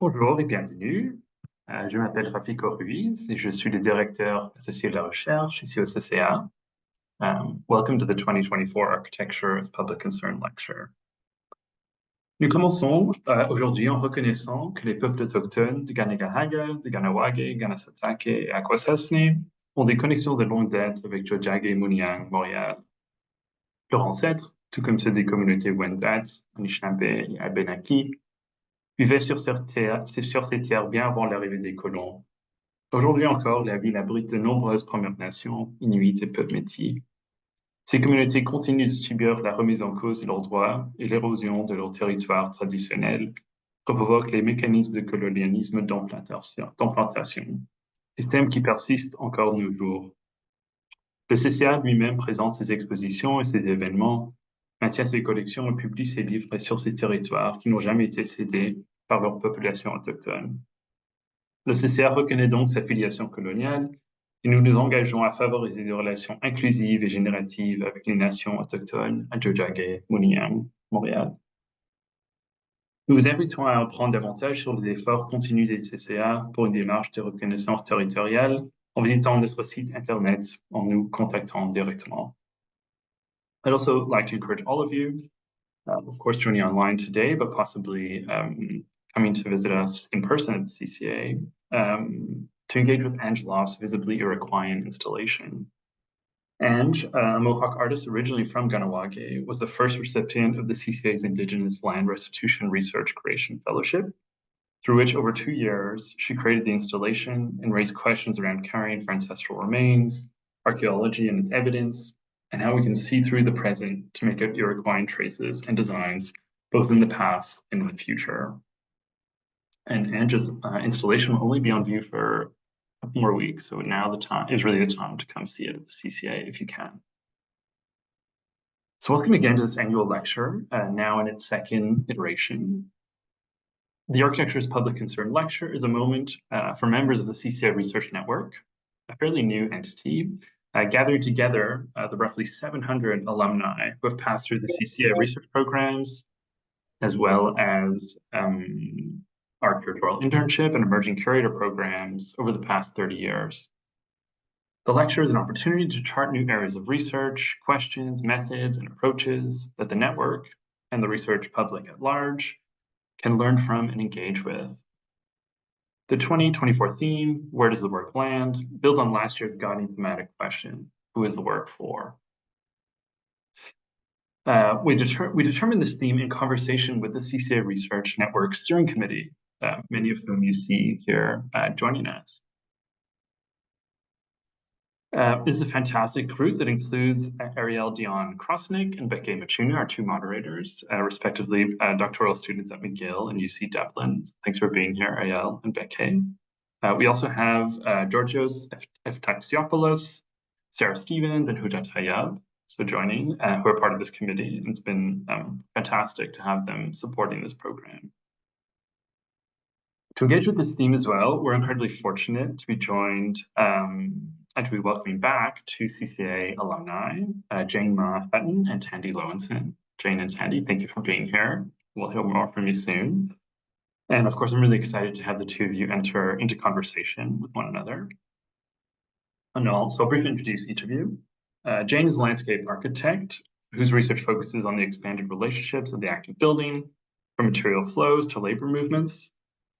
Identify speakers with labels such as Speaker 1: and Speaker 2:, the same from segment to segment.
Speaker 1: Bonjour et bienvenue. Je m'appelle Rafiko Ruiz et je suis le directeur associé de la recherche ici au CCA. Welcome to the 2024 Architecture as Public Concern Lecture. Nous commençons aujourd'hui en reconnaissant que les peuples autochtones de Ganegahaga, de Ganawage, Ganasatake et Akwesasne ont des connexions de longue date avec Tiohtià:ke, Muniang, Montréal. Leurs ancêtres, tout comme ceux des communautés Wendat, Anishinaabe et Abenaki, vivaient sur ces terres bien avant l'arrivée des colons. Aujourd'hui encore, la ville abrite de nombreuses Premières Nations, Inuits et peuples métis. Ces communautés continuent de subir la remise en cause de leurs droits et l'érosion de leur territoire traditionnel, que provoquent les mécanismes de colonialisme d'implantation, système qui persiste encore de nos jours. Le CCA lui-même présente ses expositions et ses événements, maintient ses collections et publie ses livres sur ces territoires qui n'ont jamais été cédés par leur population autochtone. Le CCA reconnaît donc sa filiation coloniale et nous nous engageons à favoriser des relations inclusives et génératives avec les nations autochtones à Tiohtià:ke, Muniang, Montréal. Nous vous invitons à apprendre davantage sur les efforts continus des CCA pour une démarche de reconnaissance territoriale en visitant notre site internet, en nous contactant directement. I'd also like to encourage all of you, of course, joining online today, but possibly coming to visit us in person at the CCA, to engage with Angelov's visibly Iroquoian installation. Ange, a Mohawk artist originally from Ganawage, was the first recipient of the CCA's Indigenous Land Restitution Research Creation Fellowship, through which over 2 years, she created the installation and raised questions around carrying for ancestral remains, archaeology and its evidence, and how we can see through the present to make out Iroquoian traces and designs, both in the past and in the future. And Ange's installation will only be on view for a couple more weeks, so now is really the time to come see it at the CCA if you can. So welcome again to this annual lecture, now in its second iteration. The Architecture as Public Concern Lecture is a moment for members of the CCA Research Network, a fairly new entity, gathering together the roughly 700 alumni who have passed through the CCA research programs, as well as our curatorial internship and emerging curator programs over the past 30 years. The lecture is an opportunity to chart new areas of research, questions, methods, and approaches that the network and the research public at large can learn from and engage with. The 2024 theme, Where Does the Work Land?, builds on last year's guiding thematic question, Who is the work for? We determined this theme in conversation with the CCA Research Network Steering Committee, many of whom you see here joining us. This is a fantastic group that includes Ariel Dion Krosnick and Becky Machuna, our two moderators, respectively doctoral students at McGill and UC Dublin. Thanks for being here, Ariel and Becky. We also have Georgios Eftaxiopoulos, Sarah Stevens, and Huda Tayyab, so joining, who are part of this committee. And it's been fantastic to have them supporting this program. To engage with this theme as well, we're incredibly fortunate to be joined and to be welcoming back two CCA alumni, Jane Ma Hutton and Thandi Loewenson. Jane and Thandi, thank you for being here. We'll hear more from you soon. And of course, I'm really excited to have the two of you enter into conversation with one another. So I'll briefly introduce each of you. Jane is a landscape architect whose research focuses on the expanded relationships of the active building, from material flows to labor movements.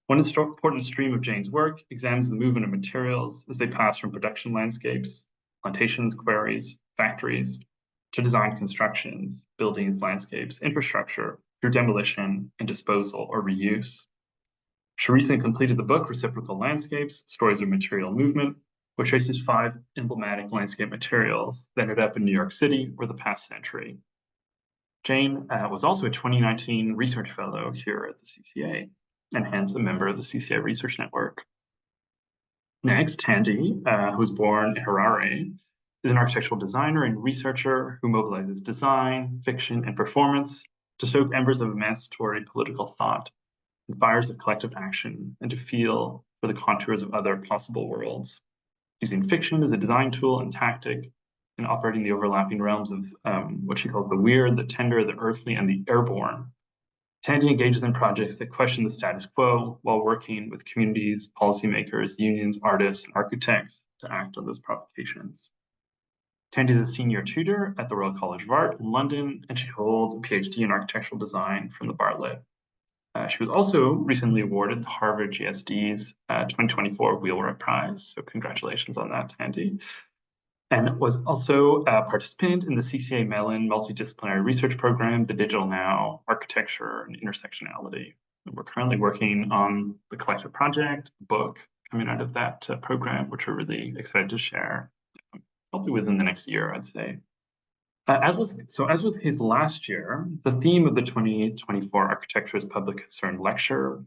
Speaker 1: One important stream of Jane's work examines the movement of materials as they pass from production landscapes, plantations, quarries, factories, to design constructions, buildings, landscapes, infrastructure, through demolition and disposal or reuse. She recently completed the book Reciprocal Landscapes, Stories of Material Movement, which traces 5 emblematic landscape materials that ended up in New York City over the past century. Jane was also a 2019 research fellow here at the CCA, and hence a member of the CCA Research Network. Next, Thandi, who was born in Harare, is an architectural designer and researcher who mobilizes design, fiction, and performance to stoke embers of emancipatory political thought and fires of collective action and to feel for the contours of other possible worlds, using fiction as a design tool and tactic and operating the overlapping realms of what she calls the weird, the tender, the earthly, and the airborne, Thandi engages in projects that question the status quo while working with communities, policymakers, unions, artists, and architects to act on those provocations. Thandi is a senior tutor at the Royal College of Art in London, and she holds a PhD in architectural design from the Bartlett. She was also recently awarded the Harvard GSD's 2024 Wheelwright Prize, so congratulations on that, Thandi. And was also a participant in the CCA Mellon Multidisciplinary Research Program, the Digital Now, Architecture, and Intersectionality. And we're currently working on the collective project, book, coming out of that program, which we're really excited to share, probably within the next year, I'd say. As was his last year, the theme of the 2024 Architecture as Public Concern lecture,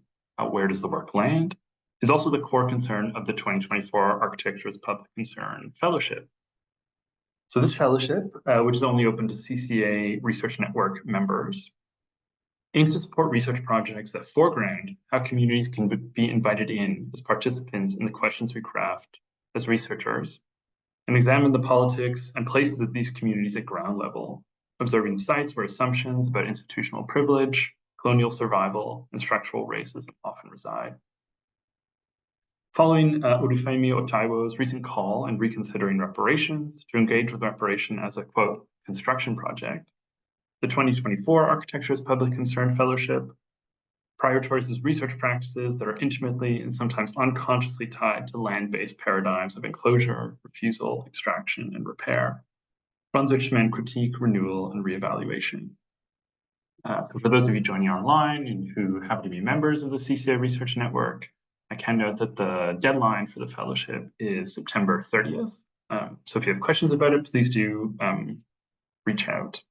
Speaker 1: Where Does the Work Land?, is also the core concern of the 2024 Architecture as Public Concern Fellowship. So this fellowship, which is only open to CCA Research Network members, aims to support research projects that foreground how communities can be invited in as participants in the questions we craft as researchers, and examine the politics and places of these communities at ground level, observing sites where assumptions about institutional privilege, colonial survival, and structural racism often reside. Following Olúfẹ O Táíwò's recent call and Reconsidering Reparations to engage with reparation as a, quote, construction project, the 2024 Architecture as Public Concern Fellowship prioritizes research practices that are intimately and sometimes unconsciously tied to land-based paradigms of enclosure, refusal, extraction, and repair, Transition, critique, renewal, and reevaluation. So for those of you joining online and who happen to be members of the CCA Research Network, I can note that the deadline for the fellowship is September 30th. So if you have questions about it, please do reach out.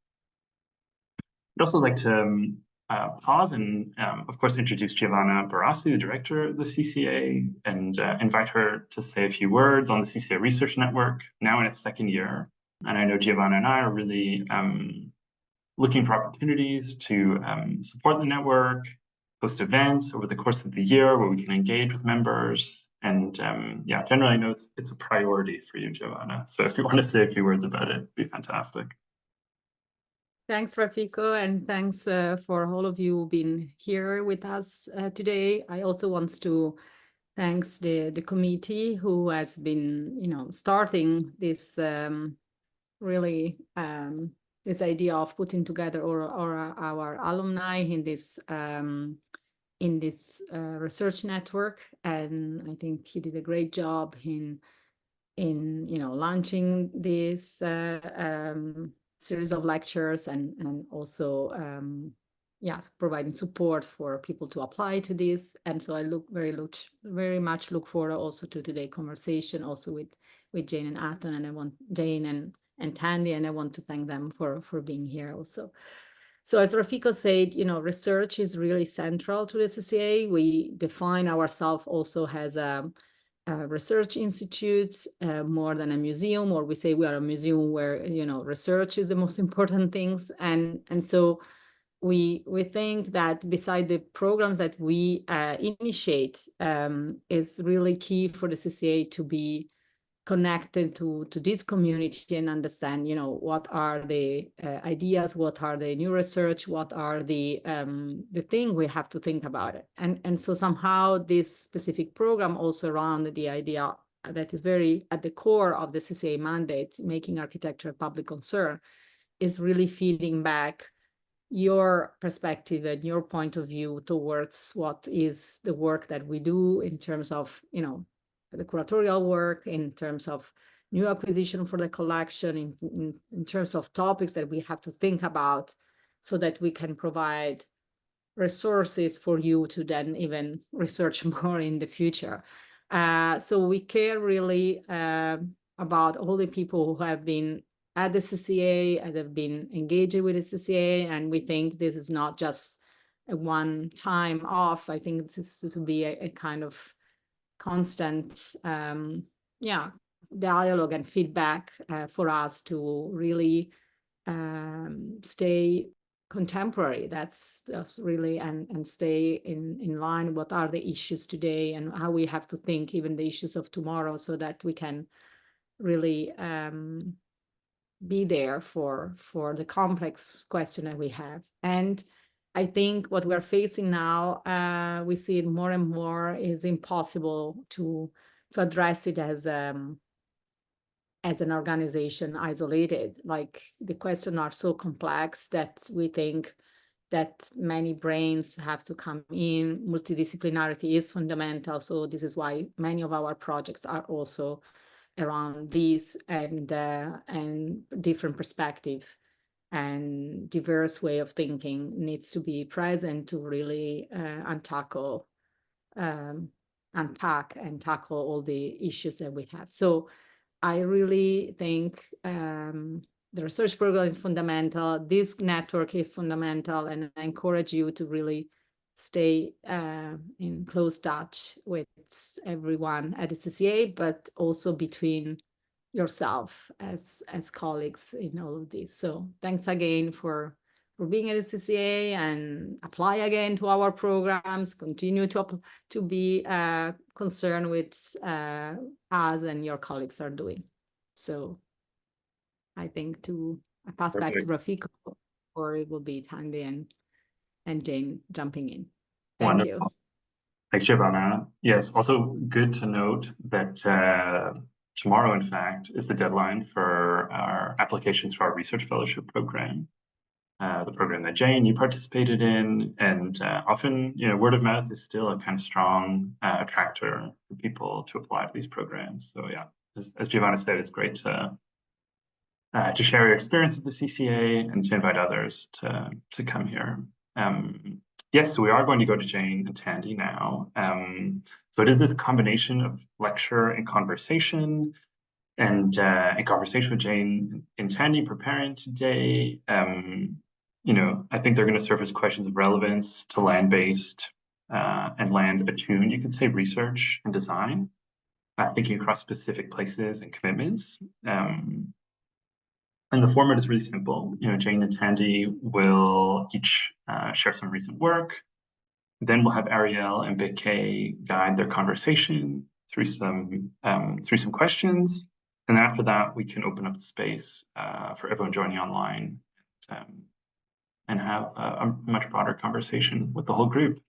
Speaker 1: I'd also like to pause and, of course, introduce Giovanna Barassi, the director of the CCA, and invite her to say a few words on the CCA Research Network, now in its second year. And I know Giovanna and I are really looking for opportunities to support the network, host events over the course of the year where we can engage with members. And yeah, generally I know it's a priority for you, Giovanna. So if you want to say a few words about it, it'd be fantastic.
Speaker 2: Thanks, Rafiko, and thanks for all of you being here with us today. I also want to thank the committee who has been, starting this really this idea of putting together our alumni in this research network, and I think you did a great job in launching this series of lectures and also providing support for people to apply to this. And so I very much look forward also to today's conversation also with Jane and Hutton, and I want Jane and Thandi, and I want to thank them for being here also. So as Rafiko said, research is really central to the CCA. We define ourselves also as a research institute more than a museum, or we say we are a museum where research is the most important things, and so we think that beside the programs that we initiate, it's really key for the CCA to be connected to this community and understand, what are the ideas, what are the new research, what are the thing we have to think about it. And so somehow this specific program also around the idea that is very at the core of the CCA mandate, making architecture a public concern, is really feeding back your perspective and your point of view towards what is the work that we do in terms of, the curatorial work, in terms of new acquisition for the collection, in terms of topics that we have to think about so that we can provide resources for you to then even research more in the future. So we care really about all the people who have been at the CCA and have been engaged with the CCA, and we think this is not just a one-time off. I think this will be a kind of constant dialogue and feedback for us to really stay contemporary. That's really and stay in line. What are the issues today and how we have to think even the issues of tomorrow, so that we can really be there for the complex question that we have. And I think what we're facing now, we see it more and more, is impossible to address it as an organization isolated. Like, the questions are so complex that we think that many brains have to come in. Multidisciplinarity is fundamental. So this is why many of our projects are also around this, and different perspective and diverse way of thinking needs to be present to really unpack and tackle all the issues that we have. So I really think the research program is fundamental. This network is fundamental, and I encourage you to really stay in close touch with everyone at the CCA, but also between yourself as colleagues in all of this. So thanks again for being at the CCA, and apply again to our programs. Continue to be concerned with us and your colleagues are doing. So I think I pass back to Rafiko, or it will be Thandi and Jane jumping in. Thank
Speaker 1: Wonderful.
Speaker 2: you.
Speaker 1: Thanks, Giovanna. Yes, also good to note that tomorrow, in fact, is the deadline for our applications for our research fellowship program, the program that Jane, you participated in. And often, word of mouth is still a kind of strong attractor for people to apply to these programs. So yeah, as Giovanna said, it's great to share your experience at the CCA and to invite others to come here. Yes, so we are going to go to Jane and Thandi now. So it is this combination of lecture and conversation, and in conversation with Jane and Thandi preparing today. I think they're going to surface questions of relevance to land-based and land-attuned, you could say, research and design, thinking across specific places and commitments. And the format is really simple. Jane and Thandi will each share some recent work. Then we'll have Ariel and Becky guide their conversation through some questions. And after that, we can open up the space for everyone joining online and have a much broader conversation with the whole group.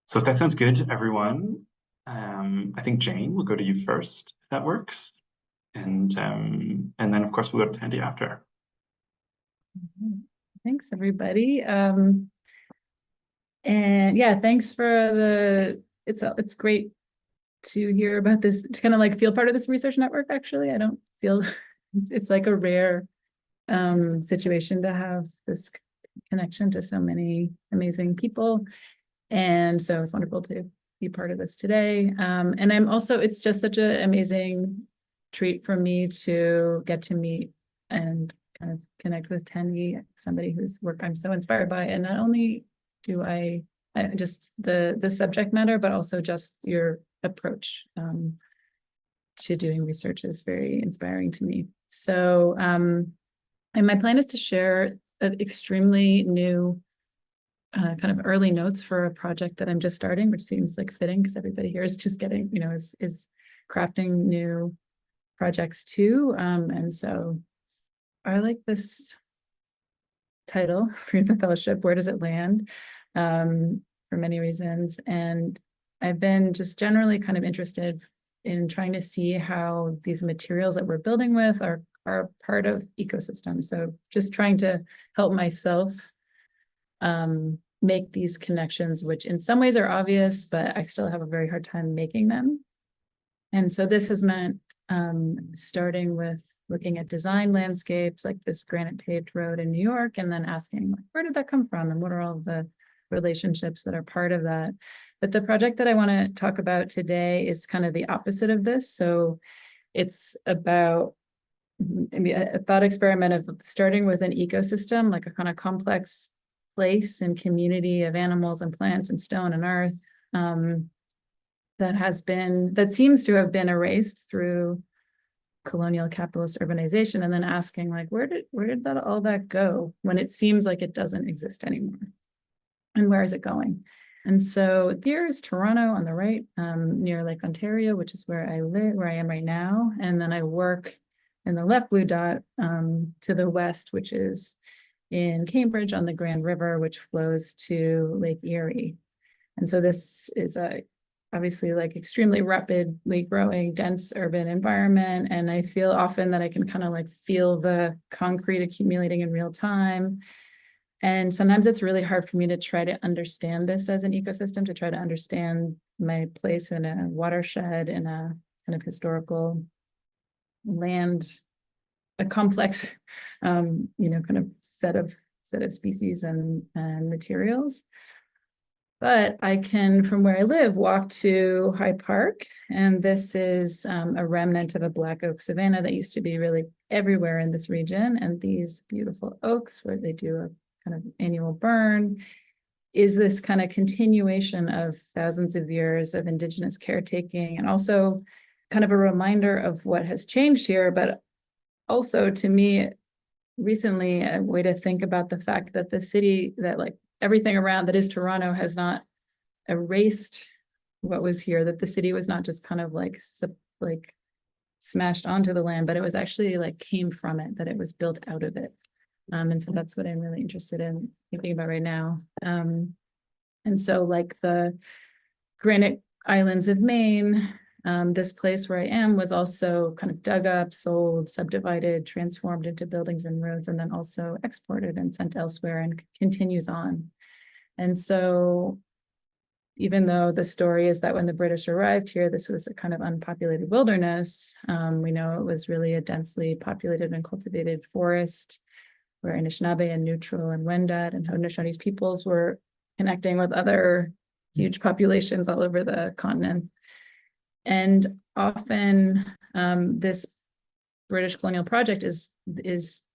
Speaker 1: So if that sounds good to everyone, I think Jane, we'll go to you first, if that works. And then, of course, we'll go to Thandi after.
Speaker 3: Thanks, everybody. And yeah, thanks for it's great to hear about this, to kind of like feel part of this research network. Actually, I don't feel it's like a rare situation to have this connection to so many amazing people. And so it's wonderful to be part of this today. And I'm also, it's just such an amazing treat for me to get to meet and kind of connect with Thandi, somebody whose work I'm so inspired by. And not only do I just the subject matter, but also just your approach to doing research is very inspiring to me. So, and my plan is to share an extremely new kind of early notes for a project that I'm just starting, which seems like fitting because everybody here is just getting, is crafting new projects too. And so I like this title for the fellowship, Where Does It Land? For many reasons. And I've been just generally kind of interested in trying to see how these materials that we're building with are part of ecosystems. So just trying to help myself make these connections, which in some ways are obvious, but I still have a very hard time making them. And so this has meant starting with looking at design landscapes like this granite paved road in New York, and then asking, where did that come from? And what are all the relationships that are part of that? But the project that I want to talk about today is kind of the opposite of this. So it's about a thought experiment of starting with an ecosystem, like a kind of complex place and community of animals and plants and stone and earth that seems to have been erased through colonial capitalist urbanization, and then asking, like, where did all that go when it seems like it doesn't exist anymore, and where is it going? And so here is Toronto on the right, near Lake Ontario, which is where I live, where I am right now, and then I work in the left blue dot to the west, which is in Cambridge on the Grand River, which flows to Lake Erie. And so this is a obviously like extremely rapidly growing, dense urban environment. And I feel often that I can kind of like feel the concrete accumulating in real time. And sometimes it's really hard for me to try to understand this as an ecosystem, to try to understand my place in a watershed, in a kind of historical land, a complex, kind of set of species and materials. But I can, from where I live, walk to Hyde Park, and this is a remnant of a black oak savanna that used to be really everywhere in this region. And these beautiful oaks, where they do a kind of annual burn, is this kind of continuation of thousands of years of indigenous caretaking, and also kind of a reminder of what has changed here, but also to me, recently, a way to think about the fact that the city, that like everything around that is Toronto, has not erased what was here, that the city was not just kind of like smashed onto the land, but it was actually like came from it, that it was built out of it. And so that's what I'm really interested in thinking about right now. And so like the Granite Islands of Maine, this place where I am was also kind of dug up, sold, subdivided, transformed into buildings and roads, and then also exported and sent elsewhere and continues on. And so even though the story is that when the British arrived here, this was a kind of unpopulated wilderness, we know it was really a densely populated and cultivated forest where Anishinaabe and Neutral and Wendat and Haudenosaunee peoples were connecting with other huge populations all over the continent. And often this British colonial project is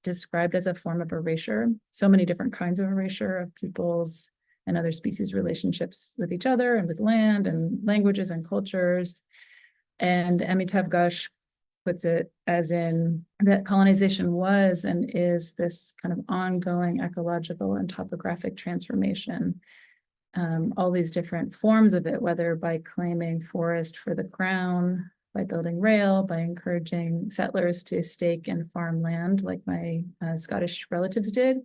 Speaker 3: described as a form of erasure. So many different kinds of erasure of peoples and other species relationships with each other and with land and languages and cultures. And Amitav Ghosh puts it as in that colonization was and is this kind of ongoing ecological and topographic transformation. All these different forms of it, whether by claiming forest for the crown, by building rail, by encouraging settlers to stake and farm land like my Scottish relatives did,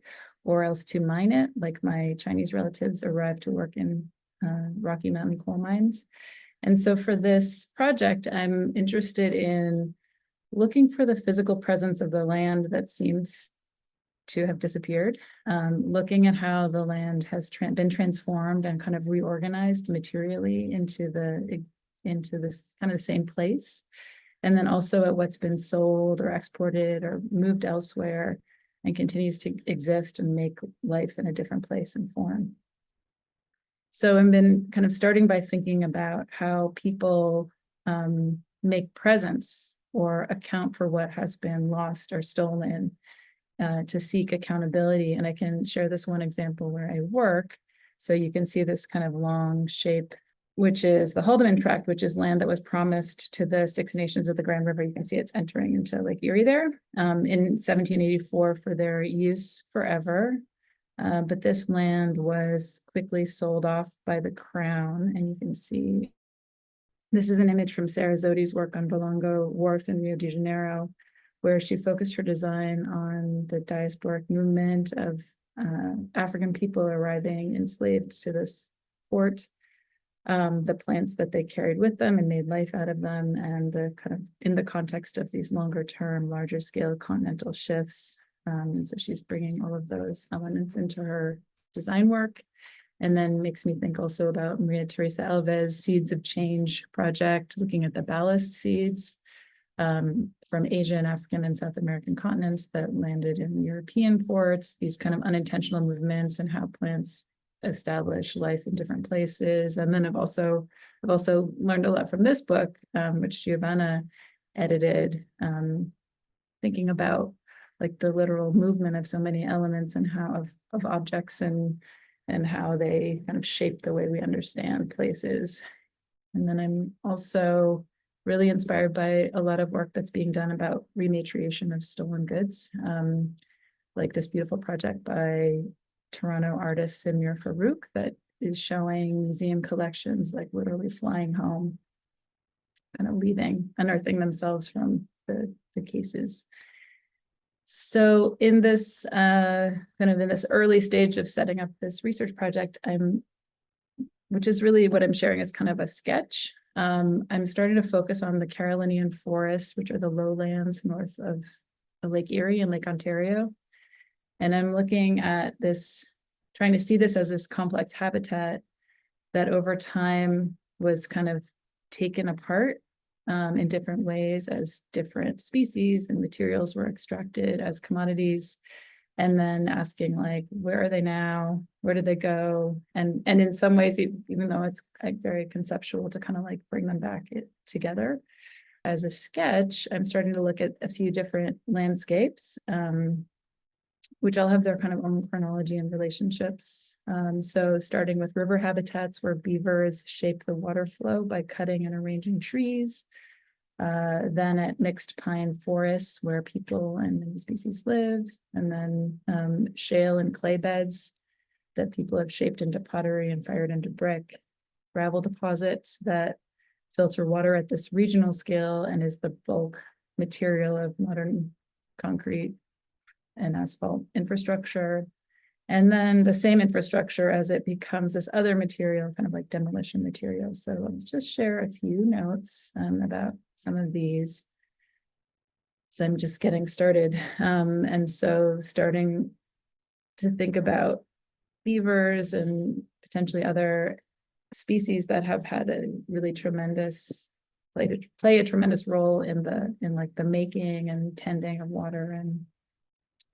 Speaker 3: or else to mine it like my Chinese relatives arrived to work in Rocky Mountain coal mines. And so for this project, I'm interested in looking for the physical presence of the land that seems to have disappeared, looking at how the land has been transformed and kind of reorganized materially into this kind of the same place, and then also at what's been sold or exported or moved elsewhere and continues to exist and make life in a different place and form. So I've been kind of starting by thinking about how people make presence or account for what has been lost or stolen, to seek accountability. And I can share this one example where I work. So you can see this kind of long shape, which is the Haldeman Tract, which is land that was promised to the Six Nations with the Grand River. You can see it's entering into Lake Erie there in 1784 for their use forever. But this land was quickly sold off by the Crown. And you can see, this is an image from Sarah Zodi's work on Valongo Wharf in Rio de Janeiro, where she focused her design on the diasporic movement of African people arriving enslaved to this port, the plants that they carried with them and made life out of them, and the kind of in the context of these longer term, larger scale continental shifts. And so she's bringing all of those elements into her design work. And then makes me think also about Maria Teresa Alves' Seeds of Change project, looking at the ballast seeds from Asian, African, and South American continents that landed in European ports, these kind of unintentional movements and how plants establish life in different places. And then I've also learned a lot from this book, which Giovanna edited, thinking about like the literal movement of so many elements and how of objects and how they kind of shape the way we understand places. And then I'm also really inspired by a lot of work that's being done about rematriation of stolen goods, like this beautiful project by Toronto artist Samir Farouk that is showing museum collections like literally flying home, kind of leaving, unearthing themselves from the cases. So in this kind of in this early stage of setting up this research project, which is really what I'm sharing is kind of a sketch. I'm starting to focus on the Carolinian forests, which are the lowlands north of Lake Erie and Lake Ontario. And I'm looking at this, trying to see this as this complex habitat that over time was kind of taken apart in different ways as different species and materials were extracted as commodities. And then asking like, where are they now? Where did they go? And in some ways, even though it's like very conceptual, to kind of like bring them back together. As a sketch, I'm starting to look at a few different landscapes, which all have their kind of own chronology and relationships. So starting with river habitats where beavers shape the water flow by cutting and arranging trees. Then at mixed pine forests where people and many species live, and then shale and clay beds that people have shaped into pottery and fired into brick, gravel deposits that filter water at this regional scale and is the bulk material of modern concrete and asphalt infrastructure. And then the same infrastructure as it becomes this other material, kind of like demolition material. So let's just share a few notes about some of these. So I'm just getting started. And so starting to think about beavers and potentially other species that have had a really tremendous, play a tremendous role in like the making and tending of water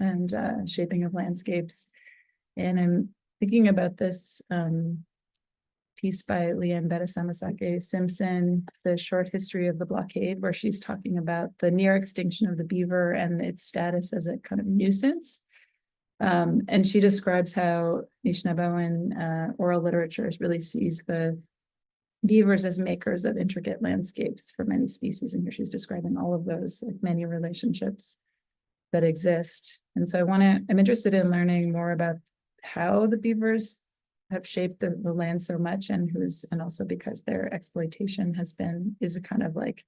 Speaker 3: and shaping of landscapes. And I'm thinking about this piece by Leanne Betasamasake Simpson, The Short History of the Blockade, where she's talking about the near extinction of the beaver and its status as a kind of nuisance. And she describes how Anishinaabe oral literature really sees the beavers as makers of intricate landscapes for many species. And here she's describing all of those, like many relationships that exist. And so I'm interested in learning more about how the beavers have shaped the land so much and also because their exploitation is a kind of like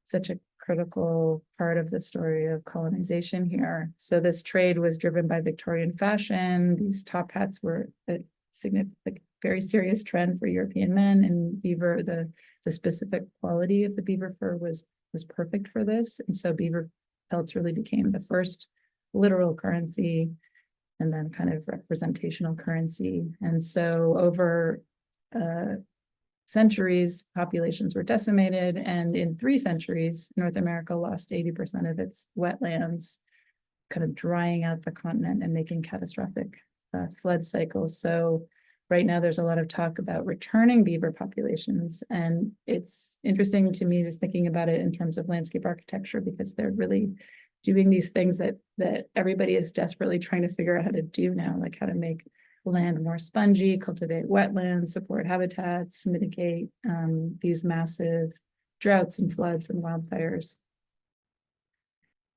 Speaker 3: such a critical part of the story of colonization here. So this trade was driven by Victorian fashion. These top hats were a significant, very serious trend for European men, and beaver, the specific quality of the beaver fur was perfect for this. And so beaver pelts really became the first literal currency and then kind of representational currency. And so over centuries, populations were decimated, and in 3 centuries, North America lost 80% of its wetlands, kind of drying out the continent and making catastrophic flood cycles. So right now there's a lot of talk about returning beaver populations, and it's interesting to me just thinking about it in terms of landscape architecture, because they're really doing these things that everybody is desperately trying to figure out how to do now, like how to make land more spongy, cultivate wetlands, support habitats, mitigate these massive droughts and floods and wildfires.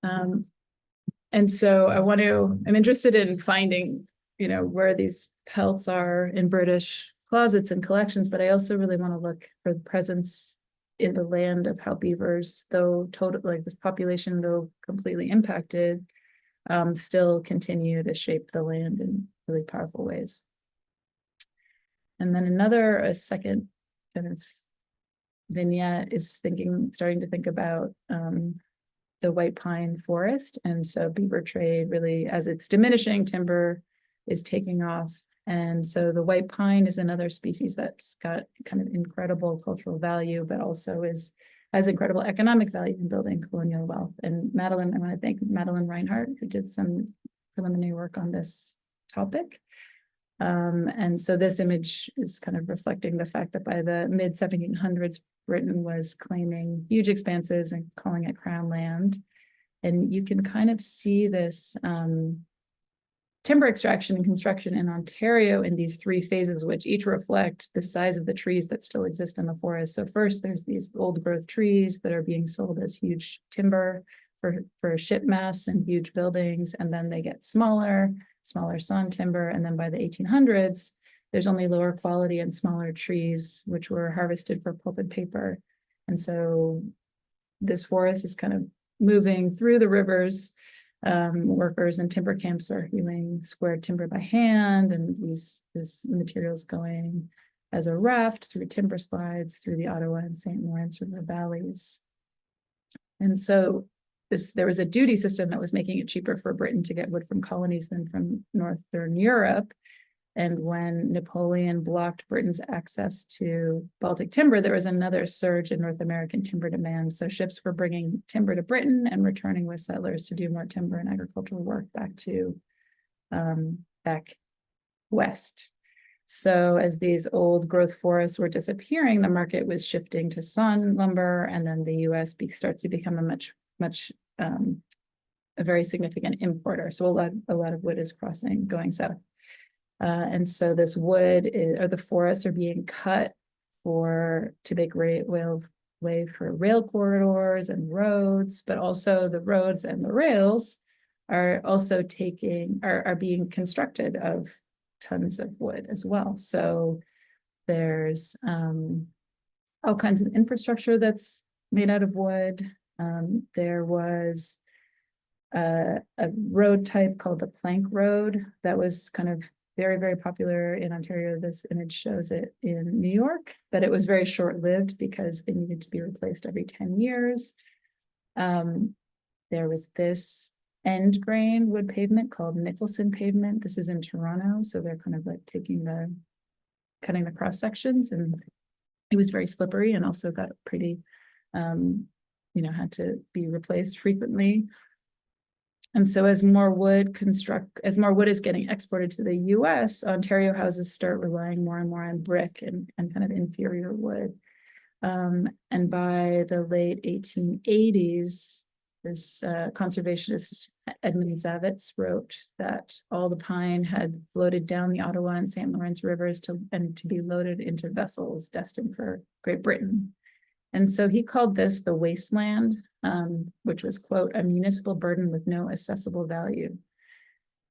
Speaker 3: And so I'm interested in finding, where these pelts are in British closets and collections, but I also really want to look for the presence in the land of how beavers, though this population, though completely impacted, still continue to shape the land in really powerful ways. And then a second kind of vignette is starting to think about the white pine forest. And so beaver trade really, as it's diminishing, timber is taking off. And so the white pine is another species that's got kind of incredible cultural value, but also has incredible economic value in building colonial wealth. And I want to thank Madeline Reinhardt, who did some preliminary work on this topic. And so this image is kind of reflecting the fact that by the mid-1700s, Britain was claiming huge expanses and calling it crown land. And you can kind of see this timber extraction and construction in Ontario in these 3 phases, which each reflect the size of the trees that still exist in the forest. So first, there's these old growth trees that are being sold as huge timber for ship masts and huge buildings, and then they get smaller sawn timber, and then by the 1800s, there's only lower quality and smaller trees, which were harvested for pulp and paper. And so this forest is kind of moving through the rivers Workers in timber camps are hewing squared timber by hand, and this materials going as a raft through timber slides through the Ottawa and St. Lawrence River valleys. And so there was a duty system that was making it cheaper for Britain to get wood from colonies than from Northern Europe. And when Napoleon blocked Britain's access to Baltic timber, there was another surge in North American timber demand. So ships were bringing timber to Britain and returning with settlers to do more timber and agricultural work back west. So as these old growth forests were disappearing, the market was shifting to sawn lumber, and then the US starts to become a very significant importer. So a lot of wood is going south. And so this wood or the forests are being cut to make way for rail corridors and roads, but also the roads and the rails are also are being constructed of tons of wood as well. So there's all kinds of infrastructure that's made out of wood. There was a road type called the plank road that was kind of very, very popular in Ontario. This image shows it in New York, but it was very short-lived because they needed to be replaced every 10 years. There was this end grain wood pavement called Nicholson pavement. This is in Toronto, so they're kind of like cutting the cross sections, and it was very slippery and also got pretty, had to be replaced frequently. And so as more wood is getting exported to the US, Ontario houses start relying more and more on brick and kind of inferior wood. And by the late 1880s, this conservationist Edmund Zavitz wrote that all the pine had floated down the Ottawa and St. Lawrence rivers to be loaded into vessels destined for Great Britain. And so he called this the wasteland, which was, quote, a municipal burden with no accessible value.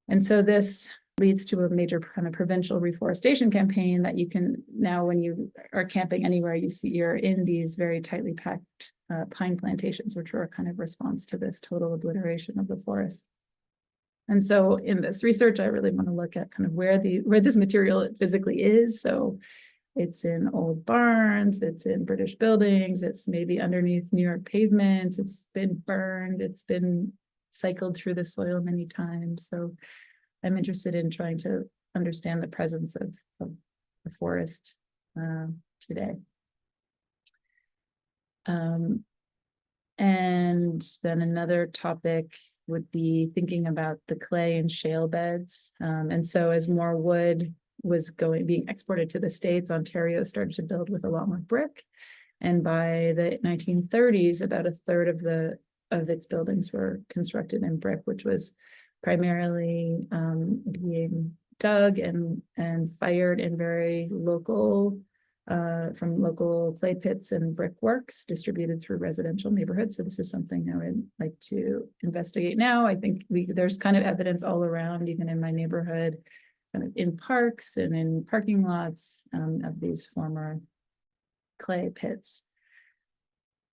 Speaker 3: And so this leads to a major kind of provincial reforestation campaign that you can now, when you are camping anywhere, you're in these very tightly packed pine plantations, which were a kind of response to this total obliteration of the forest. And so in this research, I really want to look at kind of where this material physically is. So it's in old barns, it's in British buildings, it's maybe underneath New York pavements, it's been burned, it's been cycled through the soil many times. So I'm interested in trying to understand the presence of the forest today. And then another topic would be thinking about the clay and shale beds. And so as more wood was being exported to the States, Ontario started to build with a lot more brick. And by the 1930s, about a third of its buildings were constructed in brick, which was primarily being dug and fired in very local, from local clay pits and brickworks distributed through residential neighborhoods. So this is something I would like to investigate now. I think there's kind of evidence all around, even in my neighborhood, kind of in parks and in parking lots of these former clay pits.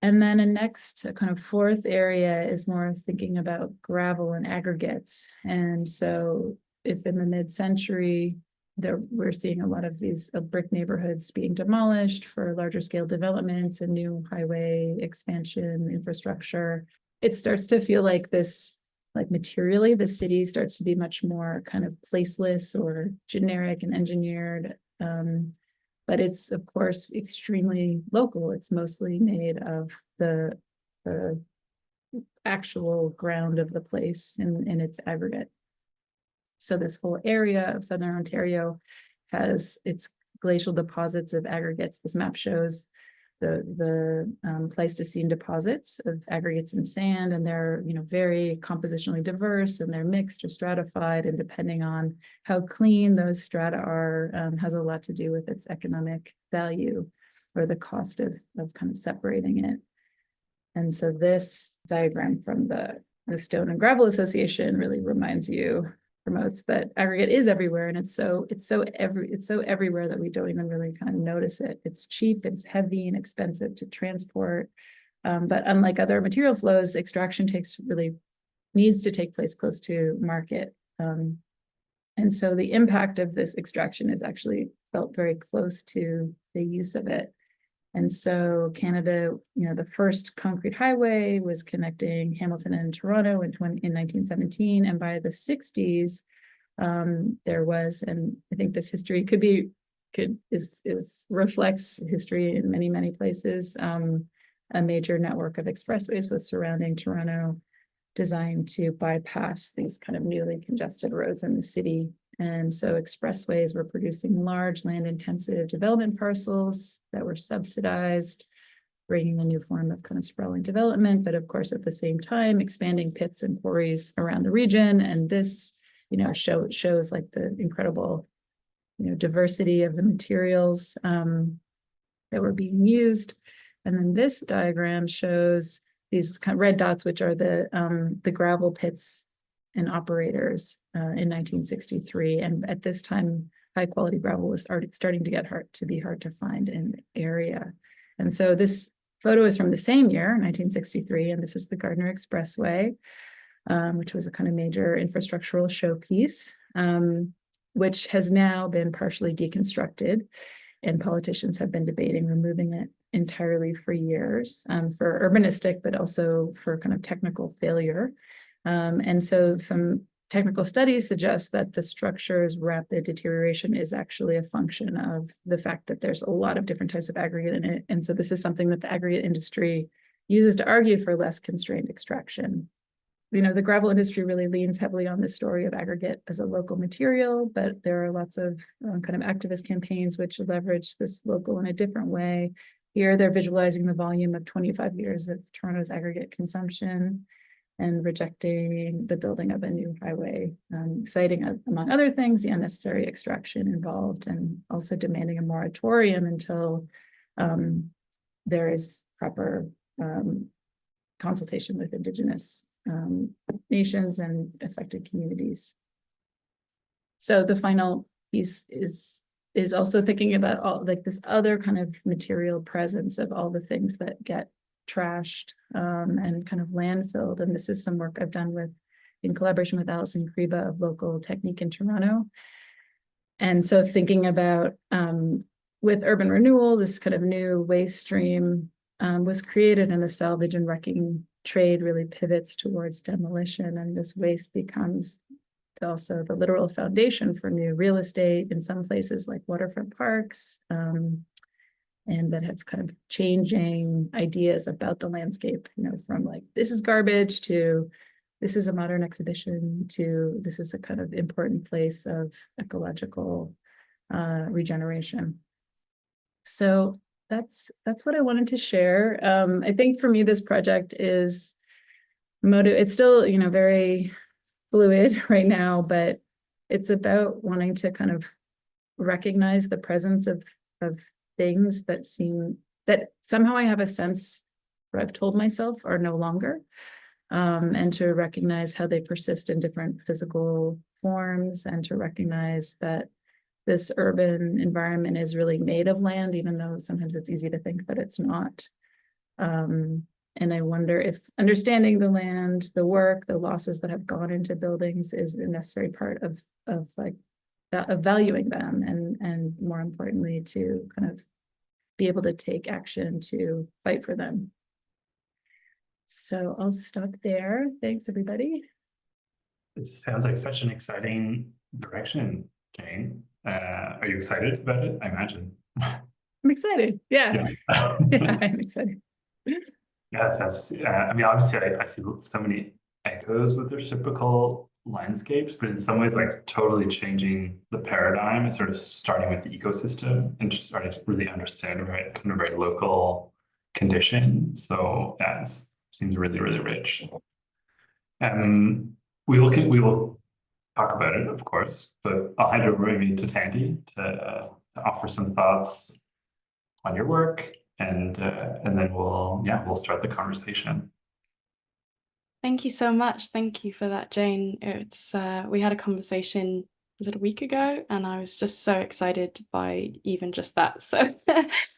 Speaker 3: And then a kind of fourth area is more thinking about gravel and aggregates. And so if in the mid-century, we're seeing a lot of these brick neighborhoods being demolished for larger scale developments and new highway expansion infrastructure, it starts to feel like materially, the city starts to be much more kind of placeless or generic and engineered. But it's, of course, extremely local. It's mostly made of the actual ground of the place in its aggregate. So this whole area of Southern Ontario has its glacial deposits of aggregates. This map shows the Pleistocene deposits of aggregates and sand, and they're very compositionally diverse, and they're mixed or stratified, and depending on how clean those strata are, has a lot to do with its economic value or the cost of kind of separating it. And so this diagram from the Stone and Gravel Association really promotes that aggregate is everywhere, and it's so everywhere that we don't even really kind of notice it. It's cheap, it's heavy and expensive to transport, but unlike other material flows, extraction takes really needs to take place close to market. And so the impact of this extraction is actually felt very close to the use of it. And so Canada, the first concrete highway was connecting Hamilton and Toronto in 1917. And by the 60s, there was, and I think this history reflects history in many, many places. A major network of expressways was surrounding Toronto, designed to bypass these kind of newly congested roads in the city. And so expressways were producing large land-intensive development parcels that were subsidized, bringing a new form of kind of sprawling development, but of course, at the same time, expanding pits and quarries around the region. And this, shows like the incredible, diversity of the materials that were being used. And then this diagram shows these kind of red dots, which are the gravel pits and operators in 1963. And at this time, high quality gravel was starting to get hard to find in the area. And so this photo is from the same year, 1963, and this is the Gardiner Expressway, which was a kind of major infrastructural showpiece, which has now been partially deconstructed, and politicians have been debating removing it entirely for years, for urbanistic, but also for kind of technical failure. And so some technical studies suggest that the structure's rapid deterioration is actually a function of the fact that there's a lot of different types of aggregate in it. And so this is something that the aggregate industry uses to argue for less constrained extraction. The gravel industry really leans heavily on this story of aggregate as a local material, but there are lots of kind of activist campaigns which leverage this local in a different way. Here, they're visualizing the volume of 25 years of Toronto's aggregate consumption and rejecting the building of a new highway, citing, among other things, the unnecessary extraction involved, and also demanding a moratorium until there is proper consultation with Indigenous nations and affected communities. So the final piece is also thinking about all like this other kind of material presence of all the things that get trashed and kind of landfilled. And this is some work I've done in collaboration with Alison Kriba of Local Technique in Toronto. And so thinking about with urban renewal, this kind of new waste stream was created, and the salvage and wrecking trade really pivots towards demolition, and this waste becomes also the literal foundation for new real estate in some places like waterfront parks, and that have kind of changing ideas about the landscape, from like, this is garbage to this is a modern exhibition to this is a kind of important place of ecological regeneration. So that's what I wanted to share. I think for me, this project is it's still, very fluid right now, but it's about wanting to kind of recognize the presence of things that somehow I have a sense, or I've told myself, are no longer, and to recognize how they persist in different physical forms, and to recognize that this urban environment is really made of land, even though sometimes it's easy to think that it's not. And I wonder if understanding the land, the work, the losses that have gone into buildings is a necessary part of valuing them, and more importantly, to kind of be able to take action to fight for them. So I'll stop there. Thanks, everybody.
Speaker 1: It sounds like such an exciting direction, Jane. Are you excited about it? I imagine.
Speaker 3: I'm excited. Yeah.
Speaker 1: Yeah,
Speaker 3: Yeah, I'm excited.
Speaker 1: Yes, that's. I mean, obviously, I see so many echoes with reciprocal landscapes, but in some ways, like totally changing the paradigm, and sort of starting with the ecosystem and just starting to really understand kind of very local condition. So yeah, it seems really, really rich. We will talk about it, of course, but I'll hand over maybe to Thandi to offer some thoughts on your work, and then we'll start the conversation.
Speaker 4: Thank you so much. Thank you for that, Jane. It's we had a conversation was it a week ago? And I was just so excited by even just that. So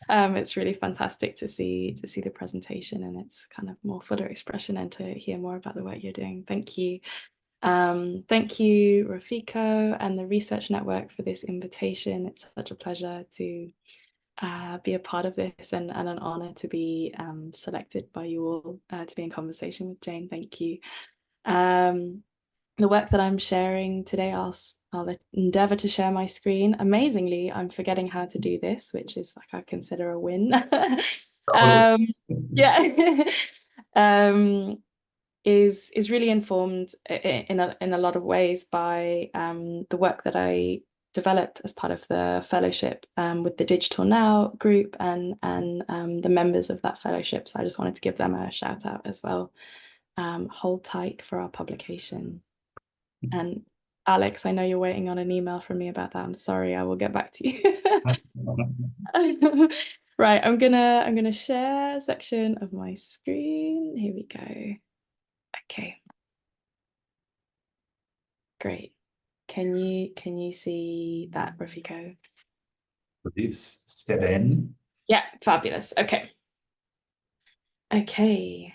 Speaker 4: it's really fantastic to see the presentation, and it's kind of more fuller expression, and to hear more about the work you're doing. Thank you. Thank you, Rafiko and the Research Network, for this invitation. It's such a pleasure to be a part of this, and an honor to be selected by you all to be in conversation with Jane. Thank you. The work that I'm sharing today, I'll endeavor to share my screen. Amazingly, I'm forgetting how to do this, which is like, I consider a win. Yeah. Is really informed in a lot of ways by the work that I developed as part of the fellowship with the Digital Now group and the members of that fellowship. So I just wanted to give them a shout out as well. Hold tight for our publication. And Alex, I know you're waiting on an email from me about that. I'm sorry, I will get back to you. Right, I'm gonna share a section of my screen. Here we go. Okay. Great. Can you see that, Rafiko?
Speaker 5: Please step in.
Speaker 4: Yeah, fabulous. Okay. Okay.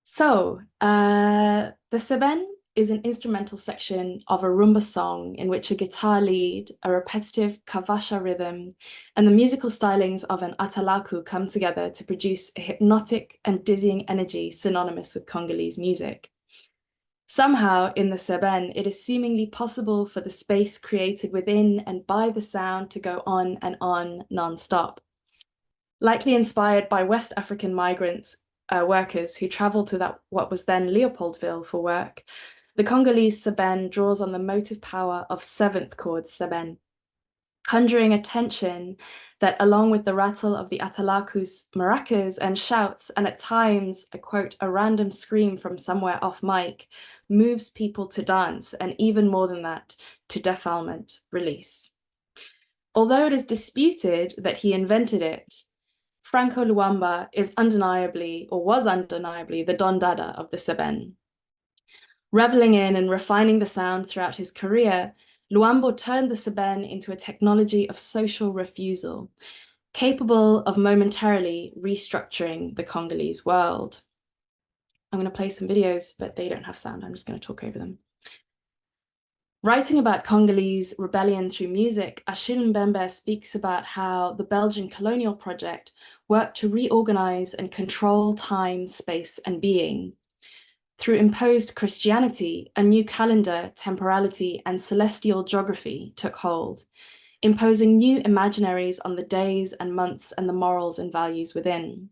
Speaker 4: So the Seben is an instrumental section of a rumba song in which a guitar lead, a repetitive kavasha rhythm, and the musical stylings of an atalaku come together to produce a hypnotic and dizzying energy synonymous with Congolese music. Somehow, in the Seben, it is seemingly possible for the space created within and by the sound to go on and on non-stop. Likely inspired by West African migrants, workers who traveled to what was then Leopoldville for work, the Congolese Seben draws on the motive power of seventh chord Seben, conjuring a tension that, along with the rattle of the atalaku's maracas and shouts, and at times, I quote, a random scream from somewhere off mic, moves people to dance, and even more than that, to defilement, release. Although it is disputed that he invented it, Franco Luamba is undeniably, or was undeniably, the Don Dada of the Seben. Reveling in and refining the sound throughout his career, Luambo turned the Seben into a technology of social refusal, capable of momentarily restructuring the Congolese world. I'm going to play some videos, but they don't have sound. I'm just going to talk over them. Writing about Congolese rebellion through music, Achille Mbembe speaks about how the Belgian colonial project worked to reorganize and control time, space, and being. Through imposed Christianity, a new calendar, temporality, and celestial geography took hold, imposing new imaginaries on the days and months and the morals and values within.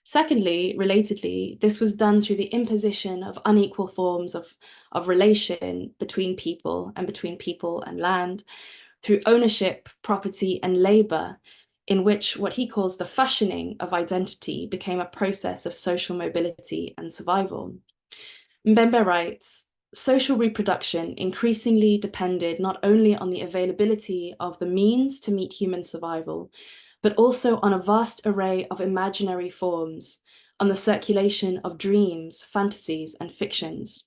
Speaker 4: Secondly, relatedly, this was done through the imposition of unequal forms of relation between people and land, through ownership, property, and labor, in which what he calls the fashioning of identity became a process of social mobility and survival. Mbembe writes, social reproduction increasingly depended not only on the availability of the means to meet human survival, but also on a vast array of imaginary forms, on the circulation of dreams, fantasies, and fictions.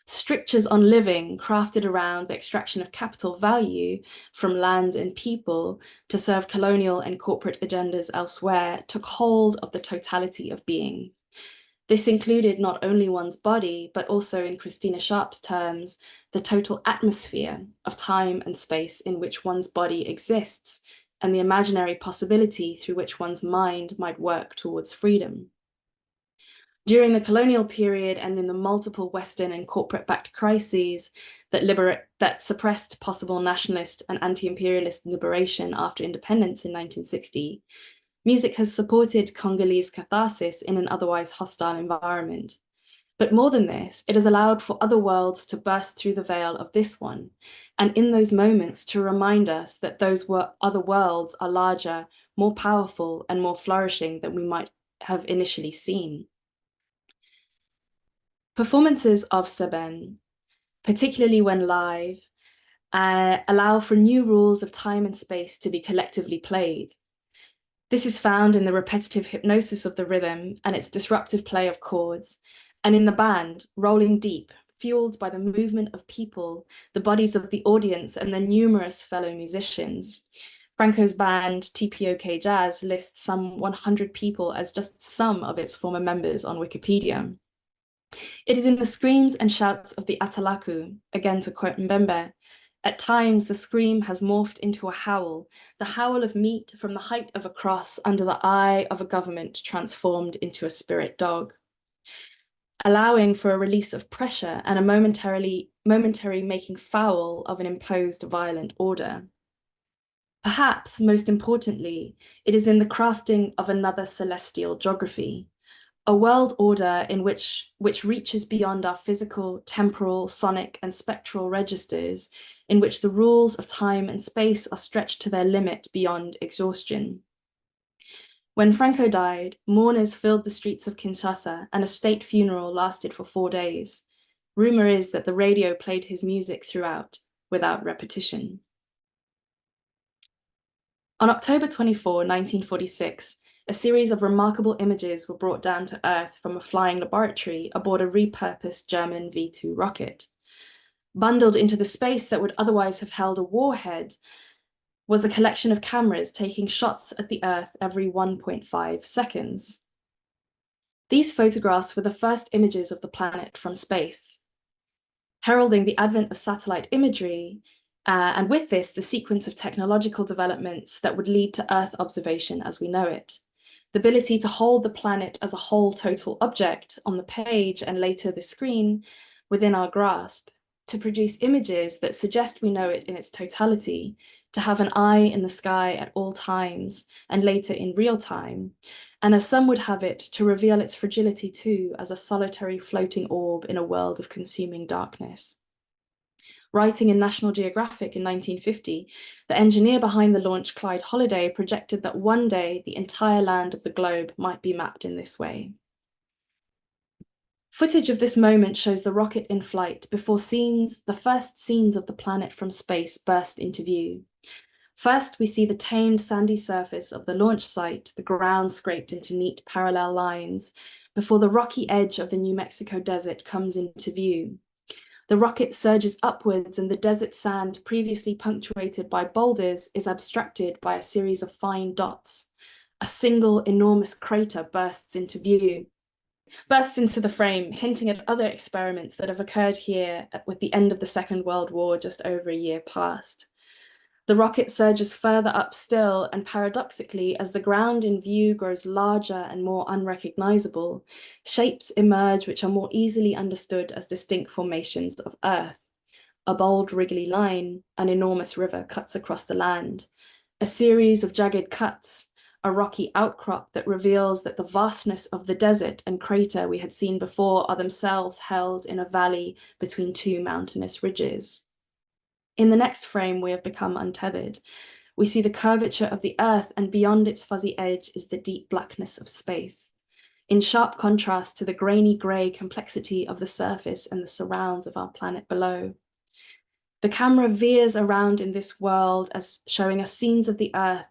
Speaker 4: Strictures on living crafted around the extraction of capital value from land and people to serve colonial and corporate agendas elsewhere took hold of the totality of being. This included not only one's body, but also, in Christina Sharp's terms, the total atmosphere of time and space in which one's body exists, and the imaginary possibility through which one's mind might work towards freedom. During the colonial period and in the multiple Western and corporate-backed crises that suppressed possible nationalist and anti-imperialist liberation after independence in 1960, music has supported Congolese catharsis in an otherwise hostile environment. But more than this, it has allowed for other worlds to burst through the veil of this one, and in those moments to remind us that those other worlds are larger, more powerful, and more flourishing than we might have initially seen. Performances of Seben, particularly when live, allow for new rules of time and space to be collectively played. This is found in the repetitive hypnosis of the rhythm and its disruptive play of chords, and in the band rolling deep fueled by the movement of people, the bodies of the audience, and their numerous fellow musicians. Franco's band, TPOK Jazz, lists some 100 people as just some of its former members on Wikipedia. It is in the screams and shouts of the Atalaku, again to quote Mbembe, at times the scream has morphed into a howl, the howl of meat from the height of a cross under the eye of a government transformed into a spirit dog, allowing for a release of pressure and a momentary making foul of an imposed violent order. Perhaps most importantly, it is in the crafting of another celestial geography, a world order in which reaches beyond our physical, temporal, sonic, and spectral registers, in which the rules of time and space are stretched to their limit beyond exhaustion. When Franco died, mourners filled the streets of Kinshasa, and a state funeral lasted for 4 days. Rumor is that the radio played his music throughout, without repetition. On October 24, 1946, a series of remarkable images were brought down to Earth from a flying laboratory aboard a repurposed German V2 rocket. Bundled into the space that would otherwise have held a warhead was a collection of cameras taking shots at the Earth every 1.5 seconds. These photographs were the first images of the planet from space, heralding the advent of satellite imagery, and with this, the sequence of technological developments that would lead to Earth observation as we know it. The ability to hold the planet as a whole total object on the page and later the screen within our grasp, to produce images that suggest we know it in its totality, to have an eye in the sky at all times and later in real time, and as some would have it, to reveal its fragility too as a solitary floating orb in a world of consuming darkness. Writing in National Geographic in 1950, the engineer behind the launch, Clyde Holliday, projected that one day the entire land of the globe might be mapped in this way. Footage of this moment shows the rocket in flight before the first scenes of the planet from space burst into view. First, we see the tamed sandy surface of the launch site, the ground scraped into neat parallel lines, before the rocky edge of the New Mexico desert comes into view. The rocket surges upwards and the desert sand, previously punctuated by boulders, is abstracted by a series of fine dots. A single enormous crater bursts into the frame, hinting at other experiments that have occurred here with the end of the Second World War just over a year past. The rocket surges further up still, and paradoxically, as the ground in view grows larger and more unrecognizable, shapes emerge which are more easily understood as distinct formations of Earth. A bold wriggly line, an enormous river cuts across the land. A series of jagged cuts, a rocky outcrop that reveals that the vastness of the desert and crater we had seen before are themselves held in a valley between two mountainous ridges. In the next frame, we have become untethered. We see the curvature of the Earth, and beyond its fuzzy edge is the deep blackness of space, in sharp contrast to the grainy grey complexity of the surface and the surrounds of our planet below. The camera veers around in this world as showing us scenes of the Earth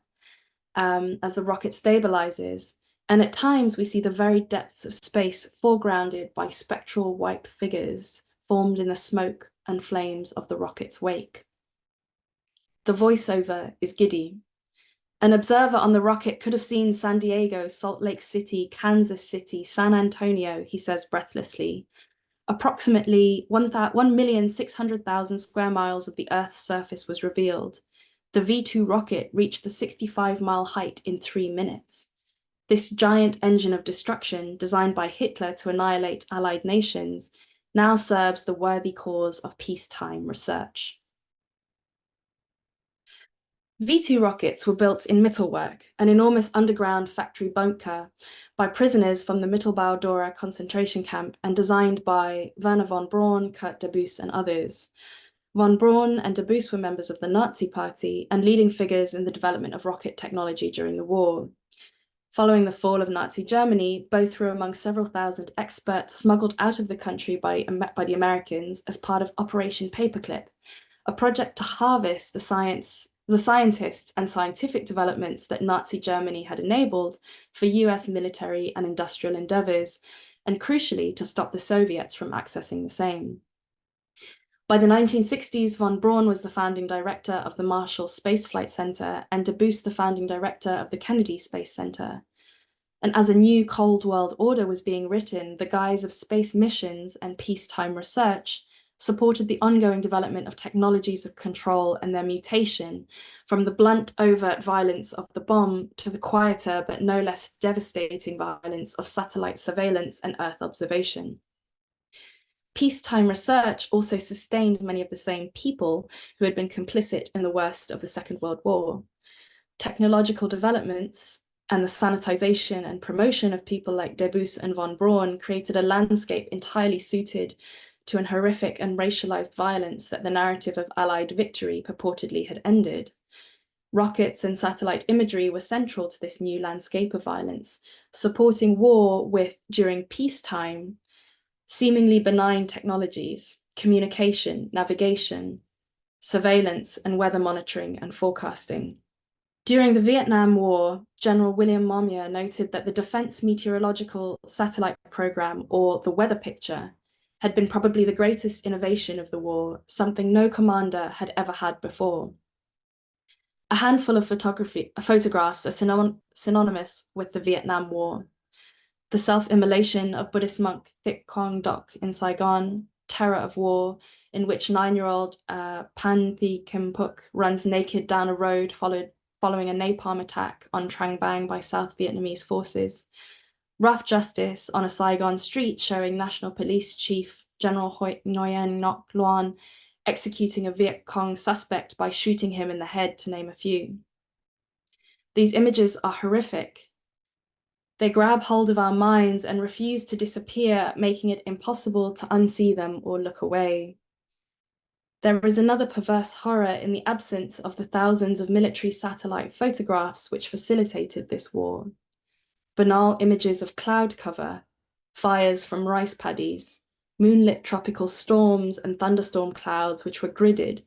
Speaker 4: as the rocket stabilizes, and at times we see the very depths of space foregrounded by spectral white figures formed in the smoke and flames of the rocket's wake. The voiceover is giddy. An observer on the rocket could have seen San Diego, Salt Lake City, Kansas City, San Antonio, he says breathlessly. Approximately 1,600,000 square miles of the Earth's surface was revealed. The V2 rocket reached the 65-mile height in 3 minutes. This giant engine of destruction, designed by Hitler to annihilate Allied nations, now serves the worthy cause of peacetime research. V2 rockets were built in Mittelwerk, an enormous underground factory bunker, by prisoners from the Mittelbau-Dora concentration camp and designed by Werner von Braun, Kurt Debus, and others. Von Braun and Debus were members of the Nazi Party and leading figures in the development of rocket technology during the war. Following the fall of Nazi Germany, both were among several thousand experts smuggled out of the country by the Americans as part of Operation Paperclip, a project to harvest the scientists and scientific developments that Nazi Germany had enabled for US military and industrial endeavors, and crucially to stop the Soviets from accessing the same. By the 1960s, von Braun was the founding director of the Marshall Space Flight Center and Debus the founding director of the Kennedy Space Center. And as a new Cold World order was being written, the guise of space missions and peacetime research supported the ongoing development of technologies of control and their mutation from the blunt, overt violence of the bomb to the quieter but no less devastating violence of satellite surveillance and Earth observation. Peacetime research also sustained many of the same people who had been complicit in the worst of the Second World War. Technological developments and the sanitization and promotion of people like Debus and von Braun created a landscape entirely suited to an horrific and racialized violence that the narrative of Allied victory purportedly had ended. Rockets and satellite imagery were central to this new landscape of violence, supporting war with, during peacetime, seemingly benign technologies, communication, navigation, surveillance, and weather monitoring and forecasting. During the Vietnam War, General William Momyer noted that the Defense Meteorological Satellite Program, or the weather picture, had been probably the greatest innovation of the war, something no commander had ever had before. A handful of photographs are synonymous with the Vietnam War. The self-immolation of Buddhist monk Thich Quang Duc in Saigon, Terror of War, in which 9-year-old Pan Thi Kim Phuc runs naked down a road following a napalm attack on Trang Bang by South Vietnamese forces. Rough justice on a Saigon street showing National Police Chief General Nguyen Ngoc Loan executing a Viet Cong suspect by shooting him in the head, to name a few. These images are horrific. They grab hold of our minds and refuse to disappear, making it impossible to unsee them or look away. There is another perverse horror in the absence of the thousands of military satellite photographs which facilitated this war. Banal images of cloud cover, fires from rice paddies, moonlit tropical storms and thunderstorm clouds which were gridded,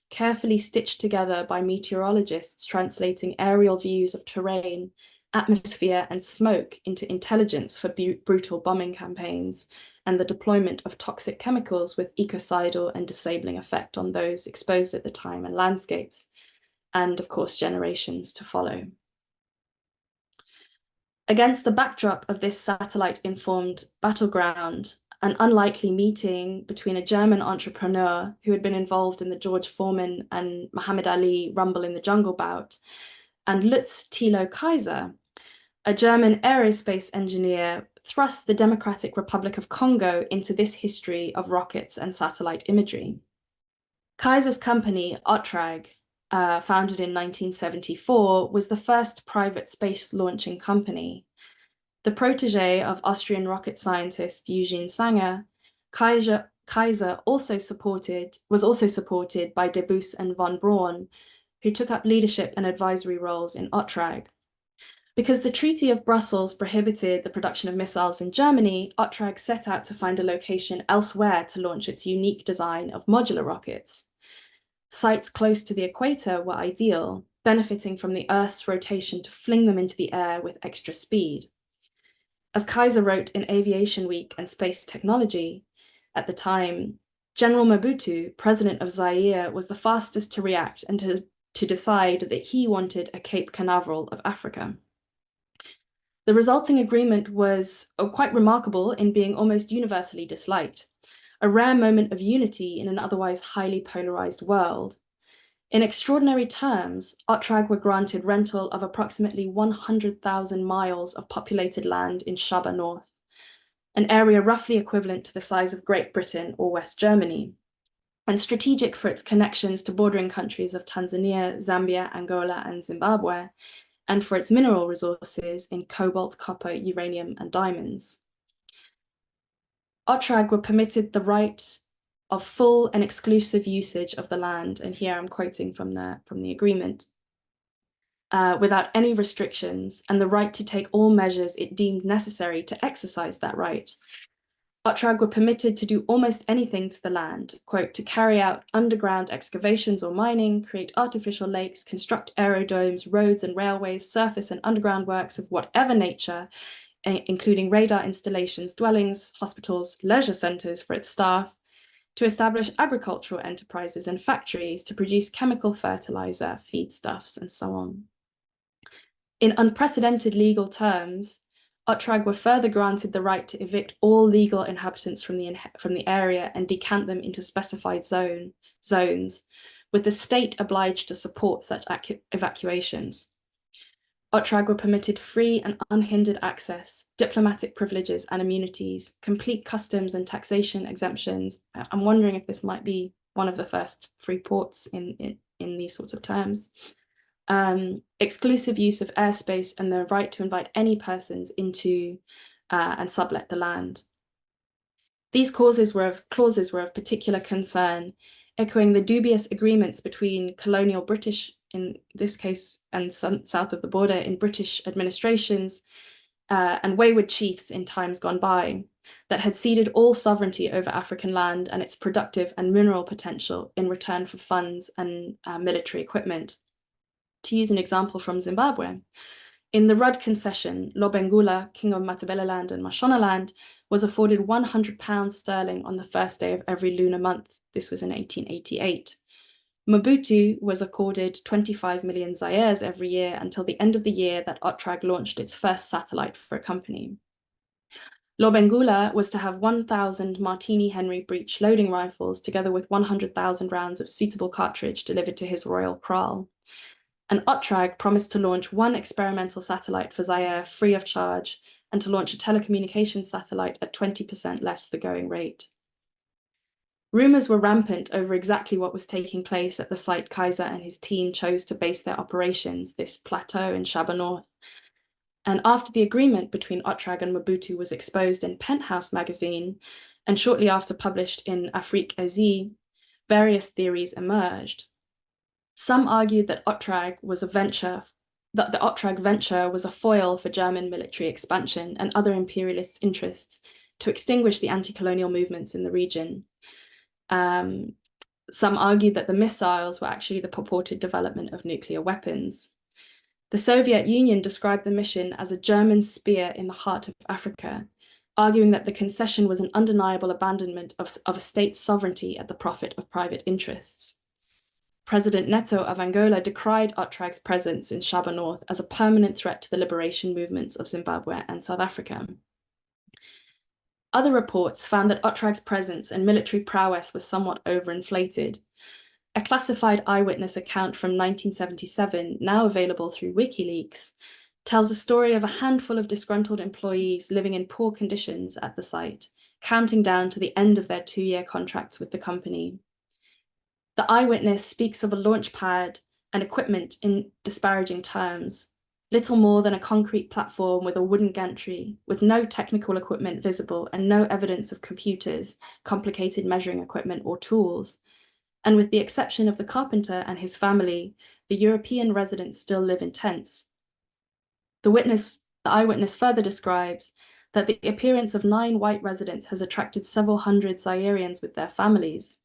Speaker 4: carefully stitched together by meteorologists translating aerial views of terrain, atmosphere and smoke into intelligence for brutal bombing campaigns and the deployment of toxic chemicals with ecocidal and disabling effect on those exposed at the time and landscapes, and of course generations to follow. Against the backdrop of this satellite-informed battleground, an unlikely meeting between a German entrepreneur who had been involved in the George Foreman and Muhammad Ali Rumble in the Jungle bout, and Lutz Thilo Kaiser, a German aerospace engineer, thrust the Democratic Republic of Congo into this history of rockets and satellite imagery. Kaiser's company, Otrag, founded in 1974, was the first private space launching company. The protege of Austrian rocket scientist Eugene Sanger, Kaiser was also supported by Debus and von Braun, who took up leadership and advisory roles in Otrag. Because the Treaty of Brussels prohibited the production of missiles in Germany, Otrag set out to find a location elsewhere to launch its unique design of modular rockets. Sites close to the equator were ideal, benefiting from the Earth's rotation to fling them into the air with extra speed. As Kaiser wrote in Aviation Week and Space Technology, at the time, General Mobutu, president of Zaire, was the fastest to react and to decide that he wanted a Cape Canaveral of Africa. The resulting agreement was quite remarkable in being almost universally disliked, a rare moment of unity in an otherwise highly polarized world. In extraordinary terms, Otrag were granted rental of approximately 100,000 miles of populated land in Shaba North, an area roughly equivalent to the size of Great Britain or West Germany, and strategic for its connections to bordering countries of Tanzania, Zambia, Angola, and Zimbabwe, and for its mineral resources in cobalt, copper, uranium, and diamonds. Otrag were permitted the right of full and exclusive usage of the land, and here I'm quoting from the agreement, without any restrictions, and the right to take all measures it deemed necessary to exercise that right. Otrag were permitted to do almost anything to the land, quote, to carry out underground excavations or mining, create artificial lakes, construct aerodomes, roads and railways, surface and underground works of whatever nature, including radar installations, dwellings, hospitals, leisure centers for its staff, to establish agricultural enterprises and factories to produce chemical fertilizer, feedstuffs, and so on. In unprecedented legal terms, Otrag were further granted the right to evict all legal inhabitants from the area and decant them into specified zones, with the state obliged to support such evacuations. Otrag were permitted free and unhindered access, diplomatic privileges and immunities, complete customs and taxation exemptions. I'm wondering if this might be one of the first free ports in these sorts of terms. Exclusive use of airspace and the right to invite any persons into and sublet the land. These clauses were of particular concern, echoing the dubious agreements between colonial British, in this case, and south of the border in British administrations and wayward chiefs in times gone by that had ceded all sovereignty over African land and its productive and mineral potential in return for funds and military equipment. To use an example from Zimbabwe, in the Rudd concession, Lobengula, king of Matabeleland and Mashonaland, was afforded £100 on the first day of every lunar month. This was in 1888. Mobutu was accorded 25 million zaires every year until the end of the year that Otrag launched its first satellite for a company. Lobengula was to have 1,000 Martini Henry breech loading rifles together with 100,000 rounds of suitable cartridge delivered to his royal kraal. And Otrag promised to launch one experimental satellite for Zaire free of charge and to launch a telecommunications satellite at 20% less the going rate. Rumours were rampant over exactly what was taking place at the site Kaiser and his team chose to base their operations, this plateau in Shaba North. And after the agreement between Otrag and Mobutu was exposed in Penthouse magazine, and shortly after published in Afrique Asie, various theories emerged. Some argued that the Otrag venture was a foil for German military expansion and other imperialist interests to extinguish the anti-colonial movements in the region. Some argued that the missiles were actually the purported development of nuclear weapons. The Soviet Union described the mission as a German spear in the heart of Africa, arguing that the concession was an undeniable abandonment of a state's sovereignty at the profit of private interests. President Neto of Angola decried Otrag's presence in Shaba North as a permanent threat to the liberation movements of Zimbabwe and South Africa. Other reports found that Otrag's presence and military prowess was somewhat overinflated. A classified eyewitness account from 1977, now available through WikiLeaks, tells a story of a handful of disgruntled employees living in poor conditions at the site, counting down to the end of their 2-year contracts with the company. The eyewitness speaks of a launch pad and equipment in disparaging terms, little more than a concrete platform with a wooden gantry, with no technical equipment visible and no evidence of computers, complicated measuring equipment or tools. And with the exception of the carpenter and his family, the European residents still live in tents. The eyewitness further describes that the appearance of 9 white residents has attracted several hundred Zairians with their families.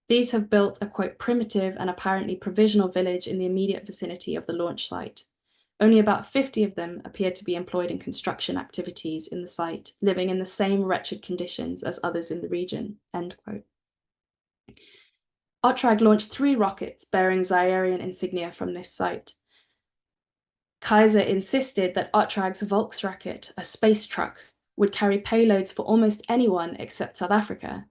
Speaker 4: These have built a, quote, primitive and apparently provisional village in the immediate vicinity of the launch site. Only about 50 of them appear to be employed in construction activities in the site, living in the same wretched conditions as others in the region, end quote. Otrag launched 3 rockets bearing Zairian insignia from this site. Kaiser insisted that Otrag's Volksrocket, a space truck, would carry payloads for almost anyone except South Africa,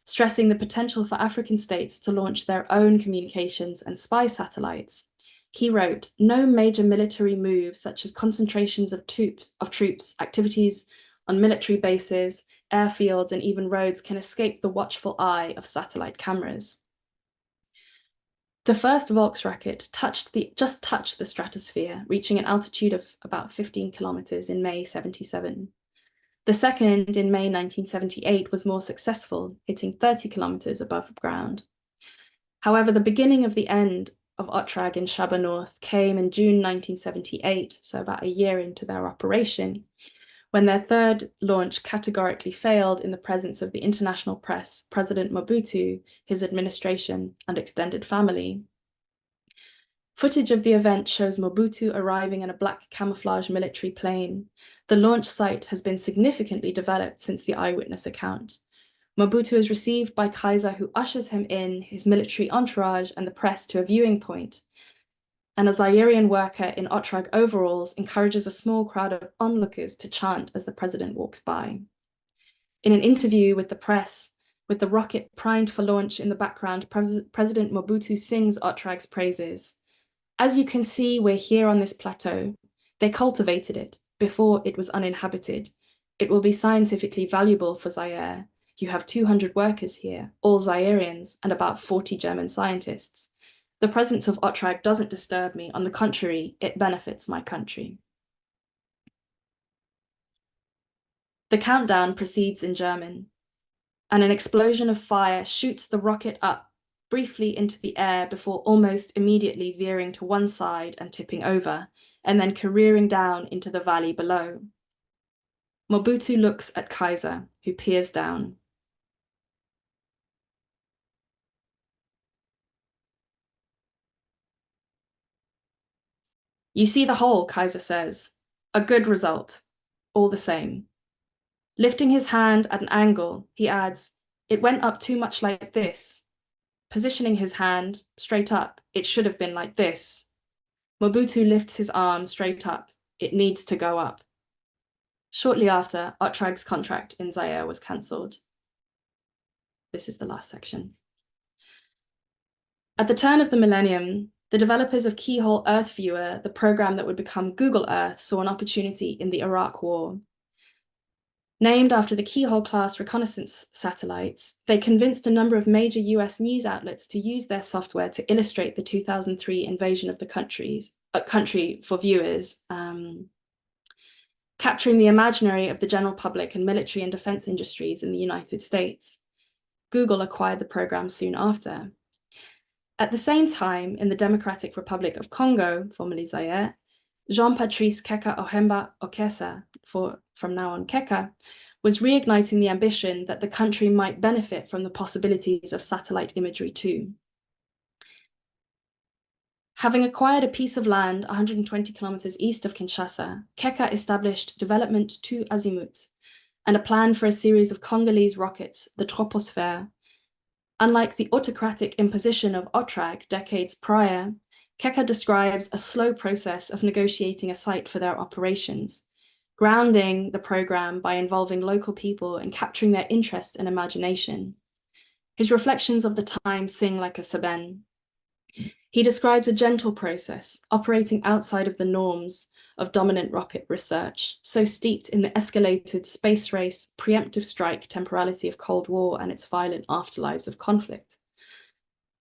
Speaker 4: stressing the potential for African states to launch their own communications and spy satellites. He wrote, "No major military moves such as concentrations of troops, activities on military bases, airfields, and even roads can escape the watchful eye of satellite cameras." The first Volksrocket just touched the stratosphere, reaching an altitude of about 15 kilometers in May 1977. The second, in May 1978, was more successful, hitting 30 kilometers above ground. However, the beginning of the end of Otrag in Shaba North came in June 1978, so about a year into their operation, when their third launch categorically failed in the presence of the international press, President Mobutu, his administration, and extended family. Footage of the event shows Mobutu arriving in a black camouflage military plane. The launch site has been significantly developed since the eyewitness account. Mobutu is received by Kaiser, who ushers him in, his military entourage and the press to a viewing point. And a Zairian worker in Otrag overalls encourages a small crowd of onlookers to chant as the president walks by. In an interview with the press, with the rocket primed for launch in the background, President Mobutu sings Otrag's praises. As you can see, we're here on this plateau. They cultivated it before it was uninhabited. It will be scientifically valuable for Zaire. You have 200 workers here, all Zairians, and about 40 German scientists. The presence of Otrag doesn't disturb me. On the contrary, it benefits my country. The countdown proceeds in German, and an explosion of fire shoots the rocket up briefly into the air before almost immediately veering to one side and tipping over, and then careering down into the valley below. Mobutu looks at Kaiser, who peers down. You see the hole, Kaiser says. A good result, all the same. Lifting his hand at an angle, he adds, it went up too much like this. Positioning his hand straight up, it should have been like this. Mobutu lifts his arm straight up. It needs to go up. Shortly after, Otrag's contract in Zaire was cancelled. This is the last section. At the turn of the millennium, the developers of Keyhole Earth Viewer, the program that would become Google Earth, saw an opportunity in the Iraq War. Named after the Keyhole-class reconnaissance satellites, they convinced a number of major US news outlets to use their software to illustrate the 2003 invasion of the country for viewers, capturing the imaginary of the general public and military and defense industries in the United States. Google acquired the program soon after. At the same time, in the Democratic Republic of Congo, formerly Zaire, Jean-Patrice Keka Ohemba Okesa, from now on Keka, was reigniting the ambition that the country might benefit from the possibilities of satellite imagery too. Having acquired a piece of land 120 kilometers east of Kinshasa, Keka established Development 2 Azimut and a plan for a series of Congolese rockets, the troposphère. Unlike the autocratic imposition of Otrag decades prior, Keka describes a slow process of negotiating a site for their operations, grounding the program by involving local people and capturing their interest and imagination. His reflections of the time sing like a Sabine. He describes a gentle process, operating outside of the norms of dominant rocket research, so steeped in the escalated space race, preemptive strike temporality of Cold War and its violent afterlives of conflict.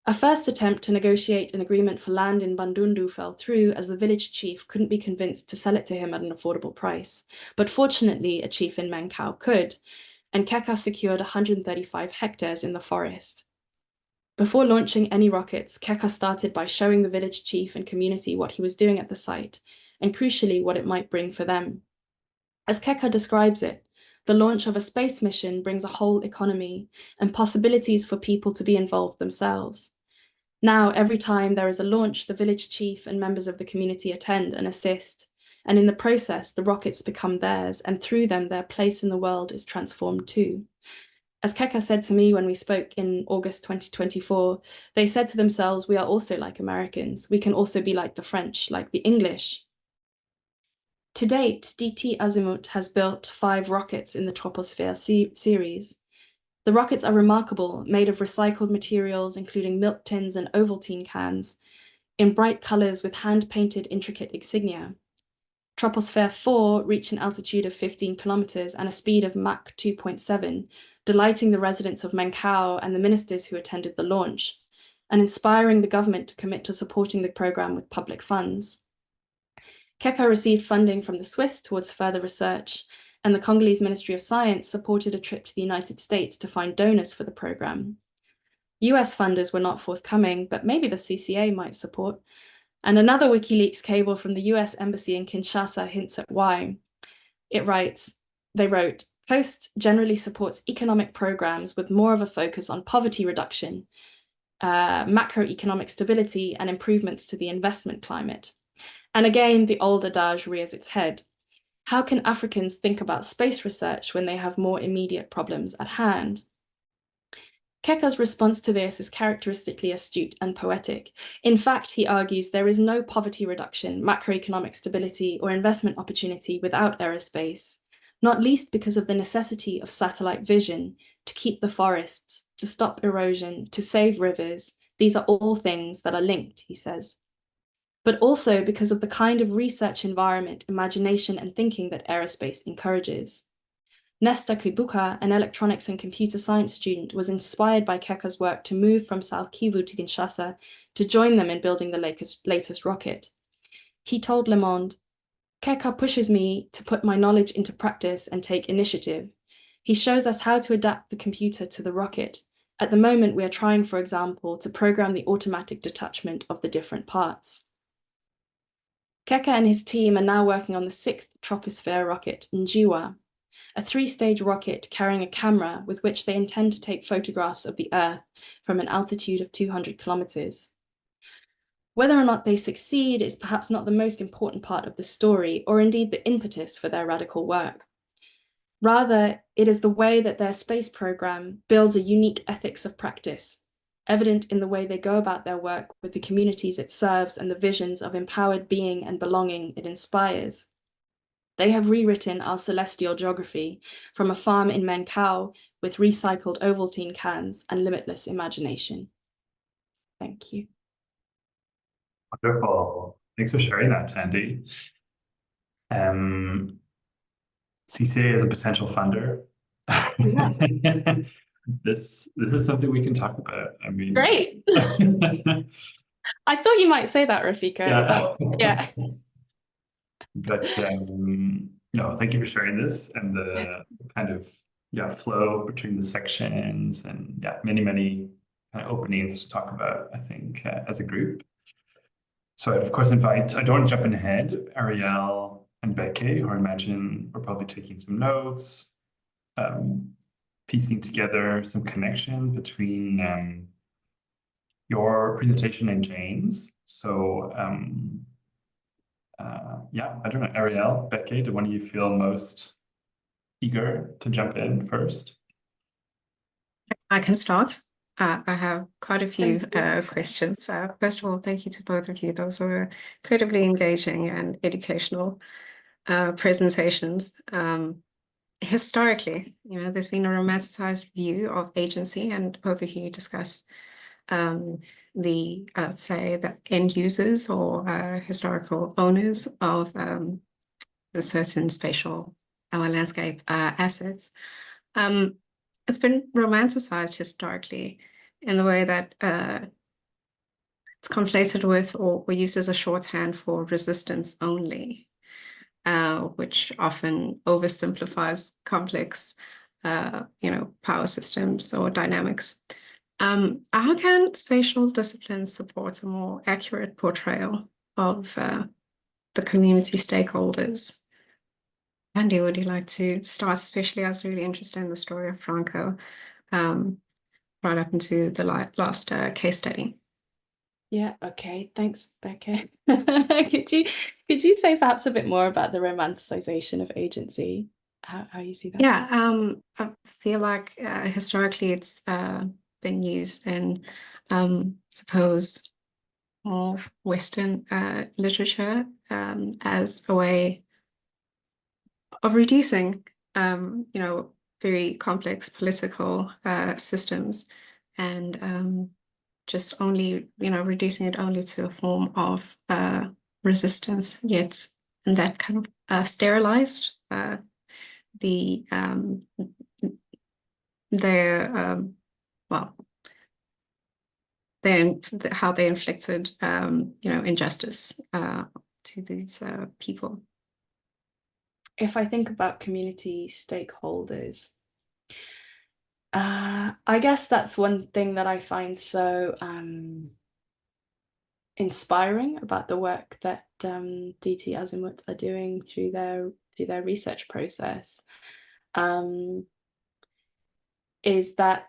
Speaker 4: A first attempt to negotiate an agreement for land in Bandundu fell through as the village chief couldn't be convinced to sell it to him at an affordable price. But fortunately, a chief in Mankau could, and Keka secured 135 hectares in the forest. Before launching any rockets, Keka started by showing the village chief and community what he was doing at the site, and crucially, what it might bring for them. As Keka describes it, the launch of a space mission brings a whole economy and possibilities for people to be involved themselves. Now, every time there is a launch, the village chief and members of the community attend and assist, and in the process, the rockets become theirs, and through them, their place in the world is transformed too. As Keka said to me when we spoke in August 2024, they said to themselves, we are also like Americans. We can also be like the French, like the English. To date, DT Azimut has built 5 rockets in the Troposphere series. The rockets are remarkable, made of recycled materials, including milk tins and Ovaltine cans, in bright colors with hand-painted intricate insignia. Troposphere 4 reached an altitude of 15 kilometers and a speed of Mach 2.7, delighting the residents of Mankau and the ministers who attended the launch, and inspiring the government to commit to supporting the program with public funds. Keka received funding from the Swiss towards further research, and the Congolese Ministry of Science supported a trip to the United States to find donors for the program. US funders were not forthcoming, but maybe the CCA might support. And another WikiLeaks cable from the US Embassy in Kinshasa hints at why. They wrote, Coast generally supports economic programs with more of a focus on poverty reduction, macroeconomic stability, and improvements to the investment climate. And again, the old adage rears its head. How can Africans think about space research when they have more immediate problems at hand? Keka's response to this is characteristically astute and poetic. In fact, he argues there is no poverty reduction, macroeconomic stability, or investment opportunity without aerospace, not least because of the necessity of satellite vision to keep the forests, to stop erosion, to save rivers. These are all things that are linked, he says. But also because of the kind of research environment, imagination, and thinking that aerospace encourages. Nesta Kibuka, an electronics and computer science student, was inspired by Keka's work to move from South Kivu to Kinshasa to join them in building the latest rocket. He told Le Monde, "Keka pushes me to put my knowledge into practice and take initiative. He shows us how to adapt the computer to the rocket. At the moment, we are trying, for example, to program the automatic detachment of the different parts." Keka and his team are now working on the 6th troposphere rocket, Njiwa, a 3-stage rocket carrying a camera with which they intend to take photographs of the Earth from an altitude of 200 kilometers. Whether or not they succeed is perhaps not the most important part of the story, or indeed the impetus for their radical work. Rather, it is the way that their space program builds a unique ethics of practice, evident in the way they go about their work with the communities it serves and the visions of empowered being and belonging it inspires. They have rewritten our celestial geography from a farm in Menkau with recycled Ovaltine cans and limitless imagination. Thank you.
Speaker 1: Wonderful. Thanks for sharing that, Thandi. CCA is a potential funder.
Speaker 4: Yeah.
Speaker 1: This is something we can talk about. I mean,
Speaker 4: Great. I thought you might say that, Rafika.
Speaker 1: yeah.
Speaker 4: Yeah.
Speaker 1: But no, thank you for sharing this and the kind of flow between the sections and many kind of openings to talk about, I think, as a group. So I'd of course invite, I don't want to jump in ahead, Ariel and Becky, who I imagine are probably taking some notes, piecing together some connections between your presentation and Jane's. So I don't know, Ariel, Becky, do one of you feel most eager to jump in first?
Speaker 6: I can start. I have quite a few questions. First of all, thank you to both of you. Those were incredibly engaging and educational presentations. Historically, there's been a romanticized view of agency, and both of you discussed I'd say, the end users or historical owners of the certain spatial or landscape assets. It's been romanticized historically in the way that it's conflated with or used as a shorthand for resistance only, which often oversimplifies complex, power systems or dynamics. How can spatial disciplines support a more accurate portrayal of the community stakeholders? Andy, would you like to start? Especially, I was really interested in the story of Franco, right up into the last case study.
Speaker 4: Yeah, okay, thanks, Becca. Could you say perhaps a bit more about the romanticization of agency? How you see that?
Speaker 6: Yeah, I feel like historically it's been used in, suppose, more Western literature as a way of reducing, very complex political systems and just only, reducing it only to a form of resistance, yet and that kind of sterilized how they inflicted, injustice to these people.
Speaker 4: If I think about community stakeholders, I guess that's one thing that I find so inspiring about the work that DT Azimuth are doing through their research process, is that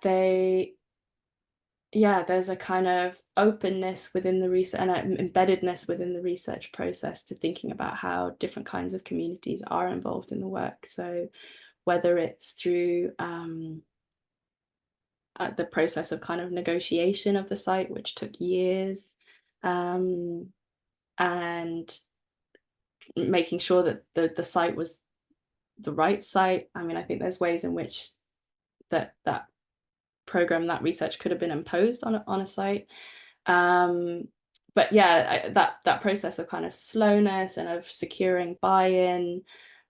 Speaker 4: there's a kind of openness within the research and embeddedness within the research process to thinking about how different kinds of communities are involved in the work. So whether it's through the process of kind of negotiation of the site, which took years, and making sure that the site was the right site. I mean, I think there's ways in which that program, that research could have been imposed on a site. But yeah, that process of kind of slowness and of securing buy-in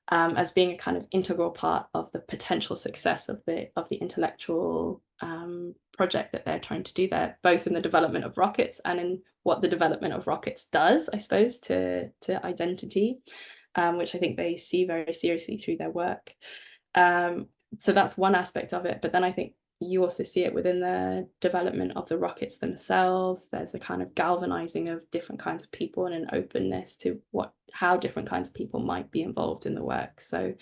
Speaker 4: as being a kind of integral part of the potential success of the intellectual project that they're trying to do there, both in the development of rockets and in what the development of rockets does, I suppose, to identity, which I think they see very seriously through their work. So that's one aspect of it. But then I think you also see it within the development of the rockets themselves. There's a kind of galvanizing of different kinds of people and an openness to how different kinds of people might be involved in the work. So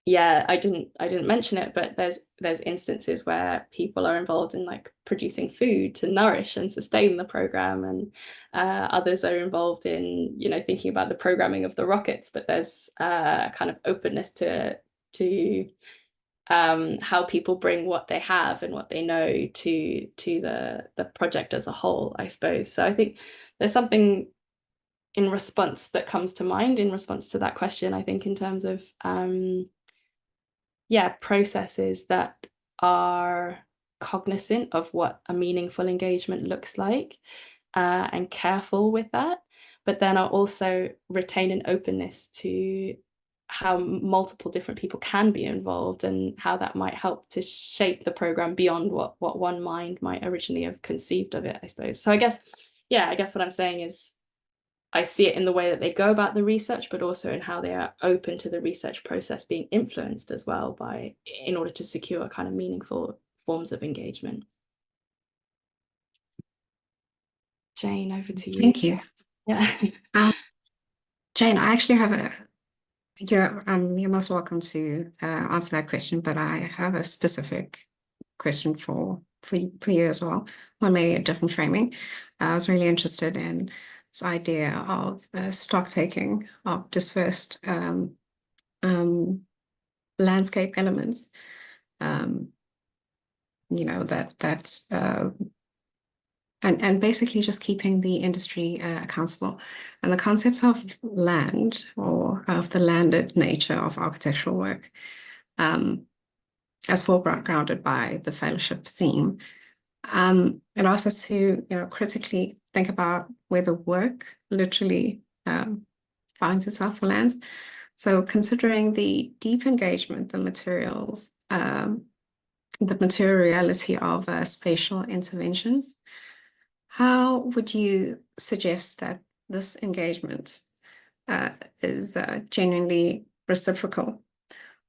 Speaker 4: yeah, I didn't mention it, but there's instances where people are involved in like producing food to nourish and sustain the program, and others are involved in, you know, thinking about the programming of the rockets. But there's kind of openness to how people bring what they have and what they know to the project as a whole, I suppose. So I think there's something in response that comes to mind in response to that question, I think, in terms of processes that are cognizant of what a meaningful engagement looks like, and careful with that, but then are also retain an openness to how multiple different people can be involved and how that might help to shape the program beyond what one mind might originally have conceived of it, I suppose. So I guess what I'm saying is I see it in the way that they go about the research, but also in how they are open to the research process being influenced as well in order to secure kind of meaningful forms of engagement. Jane, over to you.
Speaker 6: Thank you.
Speaker 4: Yeah.
Speaker 6: Jane, I actually have you're most welcome to answer that question, but I have a specific question for you as well. One maybe a different framing. I was really interested in this idea of stock taking of dispersed landscape elements. You know, that's and basically just keeping the industry accountable. And the concept of land, or of the landed nature of architectural work, as foregrounded by the fellowship theme, it asks us to, you know, critically think about where the work literally finds itself for lands. So considering the deep engagement, the materials, the materiality of spatial interventions, how would you suggest that this engagement is genuinely reciprocal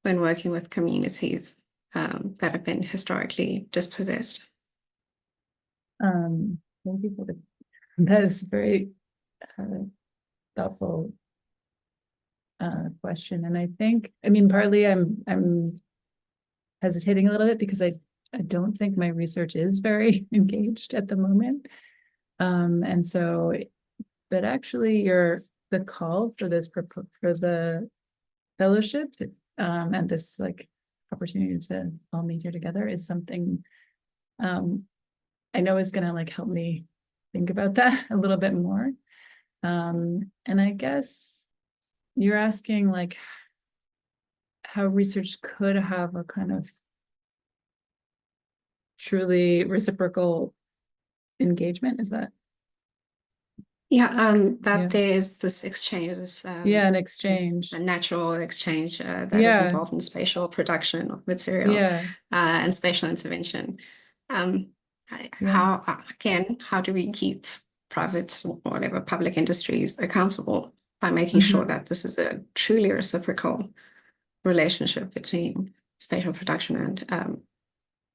Speaker 6: when working with communities that have been historically dispossessed?
Speaker 3: Thank you for that is very thoughtful question. And I think, I mean, partly I'm hesitating a little bit because I don't think my research is very engaged at the moment. And so, but actually the call for this, for the fellowship, and this like opportunity to all meet here together is something I know is gonna like help me think about that a little bit more. And I guess you're asking like how research could have a kind of truly reciprocal engagement, is that?
Speaker 6: Yeah, there's this exchange,
Speaker 3: an exchange,
Speaker 6: a natural exchange that is involved in spatial production of material, and spatial intervention. How do we keep private or whatever public industries accountable by making sure that this is a truly reciprocal relationship between spatial production and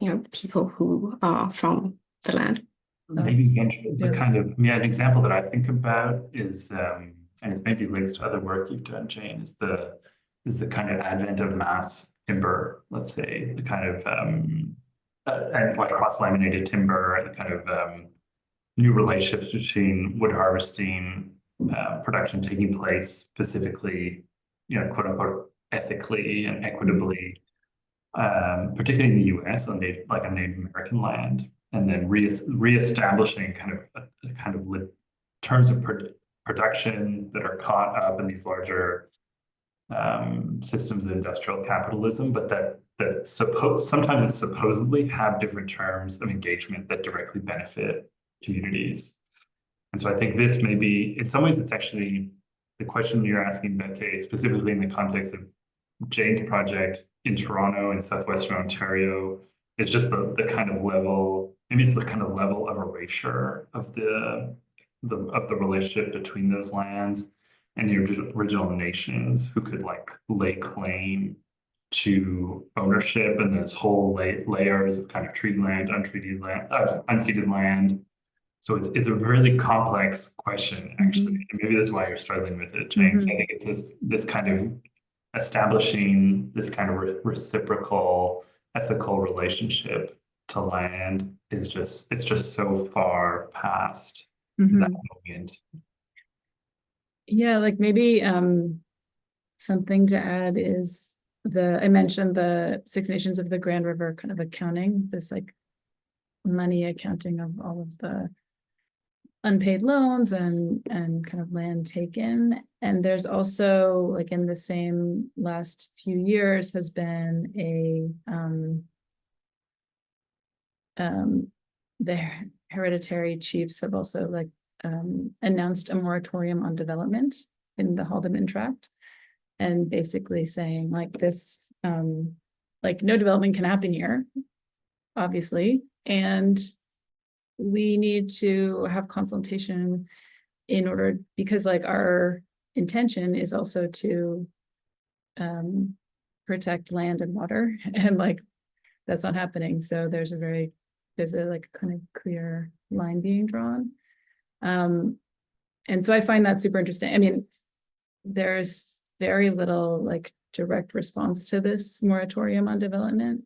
Speaker 6: you know, people who are from the land?
Speaker 5: Maybe the kind of an example that I think about is, and it's maybe links to other work you've done, Jane, is the kind of advent of mass timber, let's say, the kind of and like cross-laminated timber, and the kind of new relationships between wood harvesting, production taking place specifically, you know, quote unquote, ethically and equitably, particularly in the US, on like a Native American land, and then reestablishing terms of production that are caught up in these larger systems of industrial capitalism, but that sometimes it's supposedly have different terms of engagement that directly benefit communities. And so I think this may be, in some ways, it's actually the question you're asking, Becky, specifically in the context of Jane's project in Toronto and Southwestern Ontario, is just the kind of level, maybe it's the kind of level of erasure of the relationship between those lands and the original nations who could like lay claim to ownership and those whole layers of kind of treated land, untreated land, unceded land. So it's a really complex question, actually. And maybe that's why you're struggling with it, James. I think it's this kind of establishing this kind of reciprocal ethical relationship to land is just, it's just so far past that moment.
Speaker 3: Yeah, like maybe something to add is I mentioned the Six Nations of the Grand River kind of accounting, this like money accounting of all of the unpaid loans and kind of land taken. And there's also like in the same last few years has been the hereditary chiefs have also like announced a moratorium on development in the Haldeman Tract, and basically saying like this, like no development can happen here, obviously, and we need to have consultation in order, because like our intention is also to protect land and water, and like that's not happening. So there's a like kind of clear line being drawn. And so I find that super interesting. I mean, there's very little like direct response to this moratorium on development,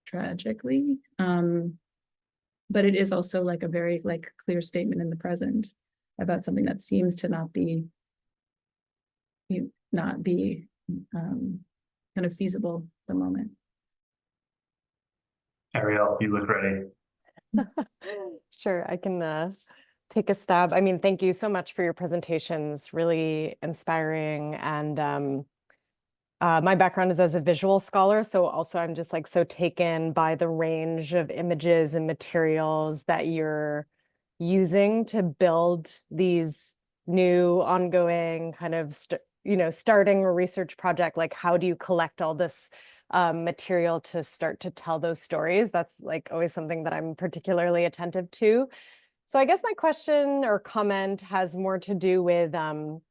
Speaker 3: tragically. But it is also like a very like clear statement in the present about something that seems to not be kind of feasible at the moment.
Speaker 5: Ariel, you look ready.
Speaker 7: Sure, I can take a stab. I mean, thank you so much for your presentations, really inspiring. And my background is as a visual scholar, so also I'm just like so taken by the range of images and materials that you're using to build these new ongoing kind of starting a research project. Like, how do you collect all this material to start to tell those stories? That's like always something that I'm particularly attentive to. So I guess my question or comment has more to do with kind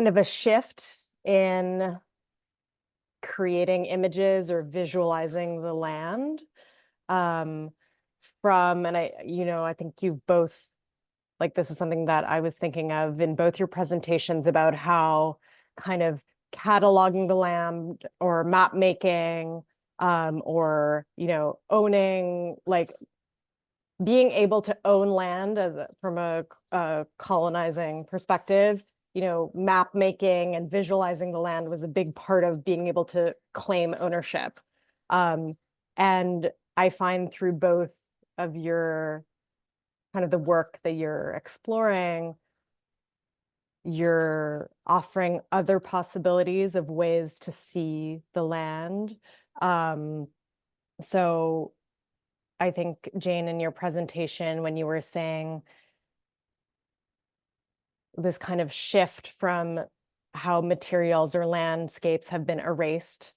Speaker 7: of a shift in creating images or visualizing the land and I think you've both, like, this is something that I was thinking of in both your presentations about how kind of cataloging the land or map making or, owning, like being able to own land from a colonizing perspective, map making and visualizing the land was a big part of being able to claim ownership. And I find through both of your kind of the work that you're exploring, you're offering other possibilities of ways to see the land. So I think, Jane, in your presentation, when you were saying this kind of shift from how materials or landscapes have been erased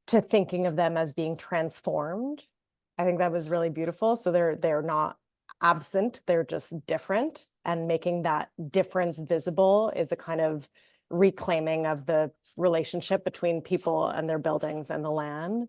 Speaker 7: to thinking of them as being transformed, I think that was really beautiful. So they're not absent, they're just different, and making that difference visible is a kind of reclaiming of the relationship between people and their buildings and the land.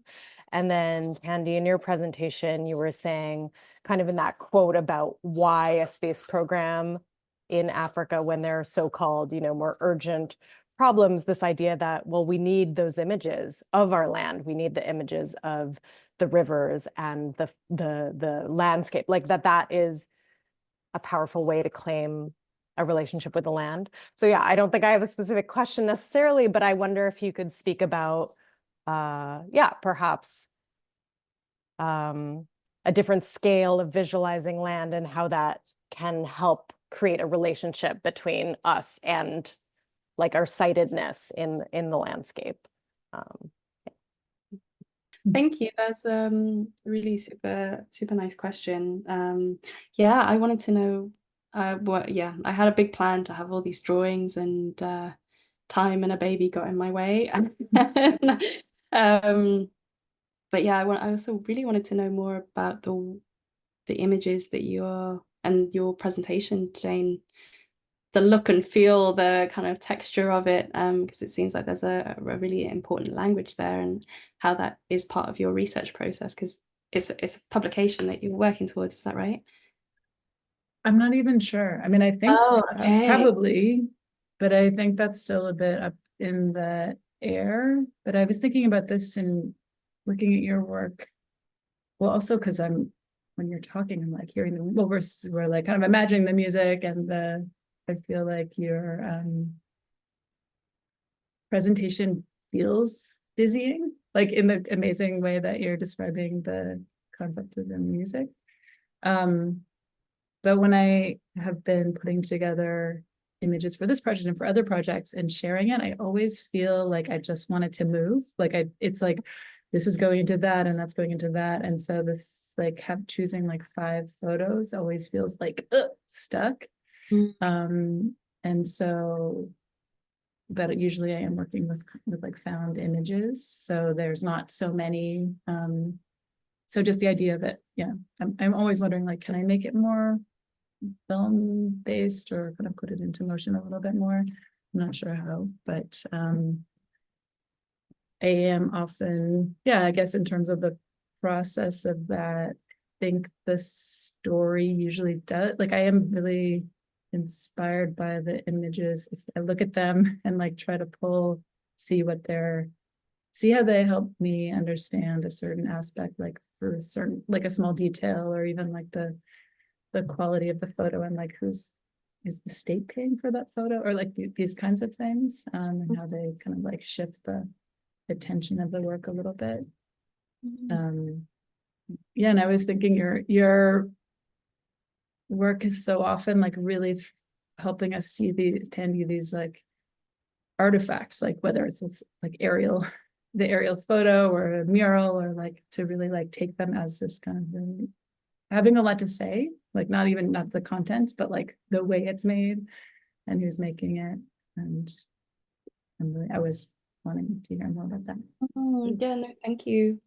Speaker 7: And then, Thandi, in your presentation, you were saying kind of in that quote about why a space program in Africa when there are so-called, more urgent problems, this idea that, well, we need those images of our land. We need the images of the rivers and the landscape, like that is a powerful way to claim a relationship with the land. So yeah, I don't think I have a specific question necessarily, but I wonder if you could speak about yeah, perhaps a different scale of visualizing land and how that can help create a relationship between us and like our sightedness in the landscape.
Speaker 4: Thank you. That's really super nice question. Yeah, I wanted to know I had a big plan to have all these drawings, and time and a baby got in my way. But yeah, I also really wanted to know more about the images that and your presentation, Jane, the look and feel, the kind of texture of it, because it seems like there's a really important language there, and how that is part of your research process, because it's a publication that you're working towards. Is that right?
Speaker 3: I'm not even sure. I mean, I think
Speaker 4: okay.
Speaker 3: Probably, but I think that's still a bit up in the air. But I was thinking about this and looking at your work. Well, also because when you're talking, I'm like hearing we're like kind of imagining the music, and I feel like your presentation feels dizzying, like in the amazing way that you're describing the concept of the music. But when I have been putting together images for this project and for other projects and sharing it, I always feel like I just want it to move. Like it's like, this is going into that and that's going into that. And so this like choosing like 5 photos always feels like stuck. And so, but usually I am working with like found images. So there's not so many. So just the idea of it, yeah. I'm always wondering, like, can I make it more film based, or kind of put it into motion a little bit more? I'm not sure how, but I am often, yeah, I guess in terms of the process of that, I think the story usually does, like I am really inspired by the images. I look at them and like try to see how they help me understand a certain aspect, like through certain, like a small detail, or even like the quality of the photo, and like is the state paying for that photo, or like these kinds of things, and how they kind of like shift the attention of the work a little bit. Yeah, and I was thinking your work is so often like really helping us see these like artifacts, like whether it's like the aerial photo or a mural, or like to really like take them as this kind of really having a lot to say, like not the content, but like the way it's made and who's making it. And I was wanting to hear more about that.
Speaker 4: Yeah, no, thank you.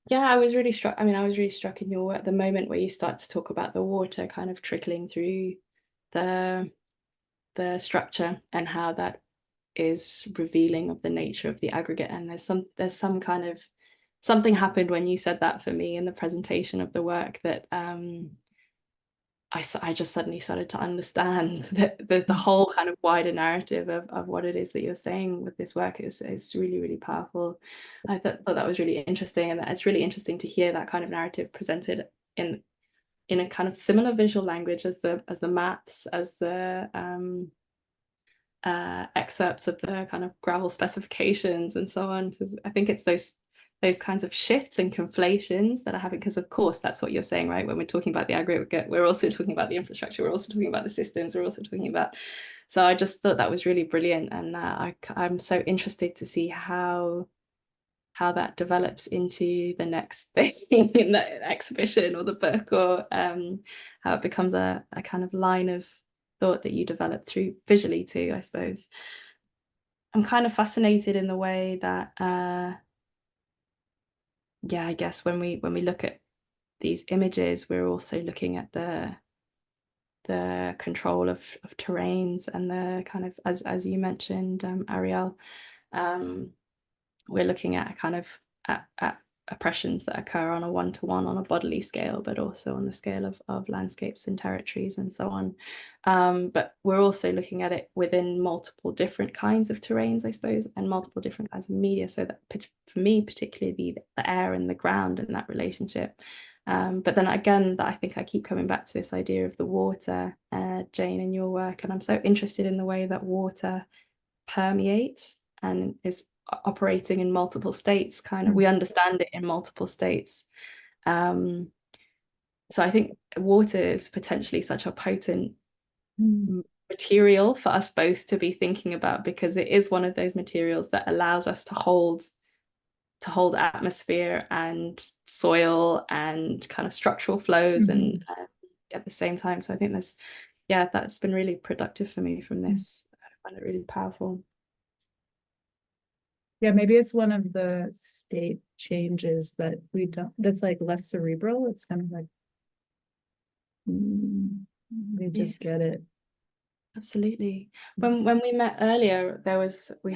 Speaker 4: Yeah, I was really struck. I mean, I was really struck in your work, the moment where you start to talk about the water kind of trickling through the structure, and how that is revealing of the nature of the aggregate. And there's some kind of something happened when you said that for me in the presentation of the work, that I just suddenly started to understand the whole kind of wider narrative of what it is that you're saying with this work is really, really powerful. I thought that was really interesting, and it's really interesting to hear that kind of narrative presented in a kind of similar visual language as the maps, as the excerpts of the kind of gravel specifications and so on. Because I think it's those kinds of shifts and conflations that are happening, because of course that's what you're saying, right? When we're talking about the aggregate, we're also talking about the infrastructure, we're also talking about the systems, we're also talking about, so I just thought that was really brilliant. And I'm so interested to see how that develops into the next thing in the exhibition or the book, or how it becomes a kind of line of thought that you develop through visually too, I suppose. I'm kind of fascinated in the way that yeah, I guess when we look at these images, we're also looking at the control of terrains, and the kind of, as you mentioned, Ariel, we're looking at kind of at oppressions that occur on a one-to-one, on a bodily scale, but also on the scale of landscapes and territories and so on. But we're also looking at it within multiple different kinds of terrains, I suppose, and multiple different kinds of media. So that for me, particularly the air and the ground and that relationship. But then again, that I think I keep coming back to this idea of the water, Jane, in your work. And I'm so interested in the way that water permeates and is operating in multiple states, kind of, we understand it in multiple states. So I think water is potentially such a potent material for us both to be thinking about, because it is one of those materials that allows us to hold atmosphere and soil and kind of structural flows and at the same time. So I think that's been really productive for me from this. I find it really powerful.
Speaker 3: Yeah, maybe it's one of the state changes that that's like less cerebral. It's kind of like we just get it.
Speaker 4: Absolutely. When we met earlier, we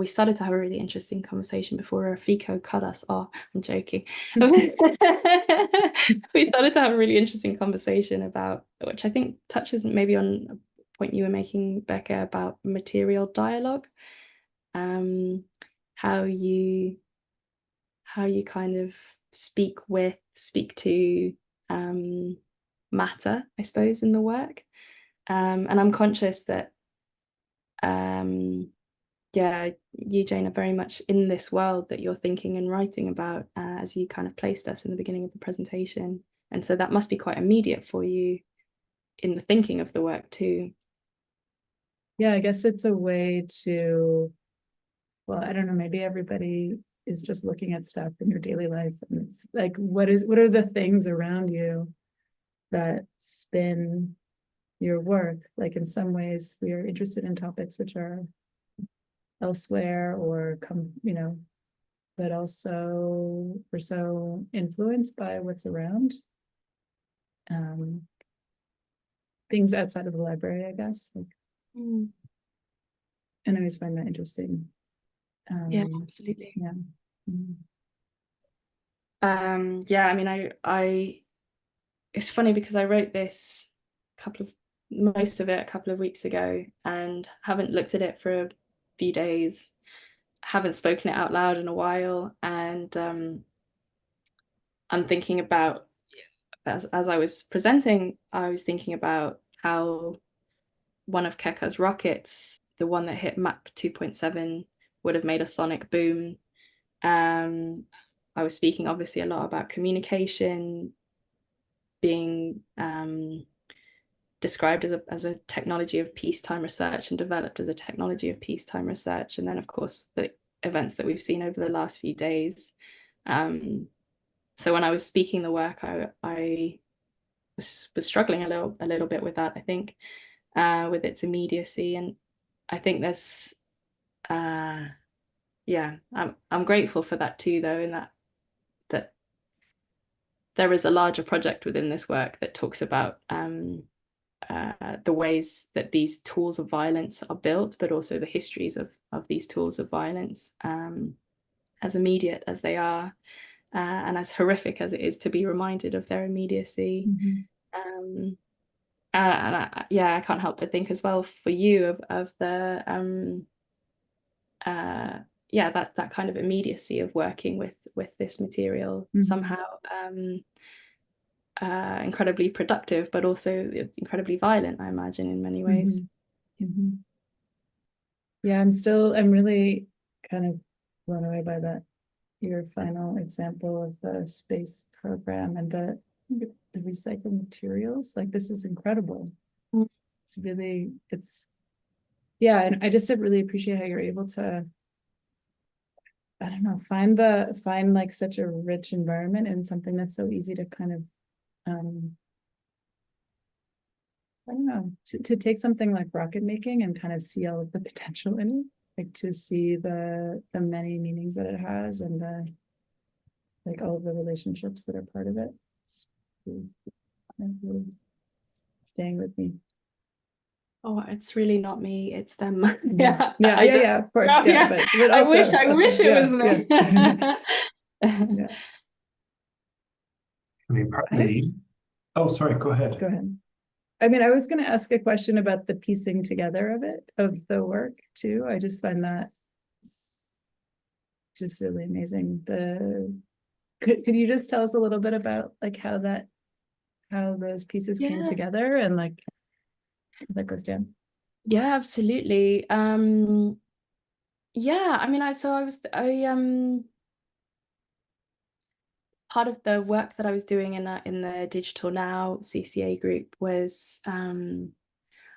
Speaker 4: started to have a really interesting conversation before Rafiko cut us off. I'm joking. We started to have a really interesting conversation about, which I think touches maybe on a point you were making, Becca, about material dialogue. How you kind of speak to matter, I suppose, in the work. And I'm conscious that you, Jane, are very much in this world that you're thinking and writing about, as you kind of placed us in the beginning of the presentation. And so that must be quite immediate for you in the thinking of the work too.
Speaker 3: Yeah, I guess it's a way to, well, I don't know, maybe everybody is just looking at stuff in your daily life, and it's like, what are the things around you that spin your work? Like, in some ways we are interested in topics which are elsewhere or but also we're so influenced by what's around, things outside of the library, I guess. Like, and I always find that interesting.
Speaker 4: Yeah, absolutely.
Speaker 3: Yeah.
Speaker 4: I mean, I it's funny because I wrote this most of it a couple of weeks ago and haven't looked at it for a few days, haven't spoken it out loud in a while, and I'm thinking about, as I was presenting, I was thinking about how one of Keka's rockets, the one that hit Mach 2.7, would have made a sonic boom. I was speaking obviously a lot about communication being described as a technology of peacetime research and developed as a technology of peacetime research. And then, of course, the events that we've seen over the last few days. So when I was speaking the work, I was struggling a little bit with that, I think, with its immediacy. And I think there's, I'm grateful for that too, though, in that there is a larger project within this work that talks about the ways that these tools of violence are built, but also the histories of these tools of violence, as immediate as they are, and as horrific as it is to be reminded of their immediacy. I can't help but think as well for you of the that kind of immediacy of working with this material, somehow incredibly productive, but also incredibly violent, I imagine, in many ways.
Speaker 3: Yeah, I'm really kind of blown away by that, your final example of the space program and the recycled materials. Like, this is incredible. And I just really appreciate how you're able to, I don't know, find like such a rich environment in something that's so easy to kind of I don't know, to take something like rocket making and kind of see all of the potential in it, like to see the many meanings that it has and the like all of the relationships that are part of it. It's really staying with me.
Speaker 4: Oh, it's really not me, it's them.
Speaker 3: Of course. But also,
Speaker 4: I wish it was me.
Speaker 5: I mean, partly. Oh, sorry, go ahead.
Speaker 3: Go ahead. I mean, I was going to ask a question about the piecing together of the work too. I just find that just really amazing. Could you just tell us a little bit about like how those pieces came together and like that goes down?
Speaker 4: Yeah, absolutely. Yeah, I mean, part of the work that I was doing in the Digital Now CCA group was I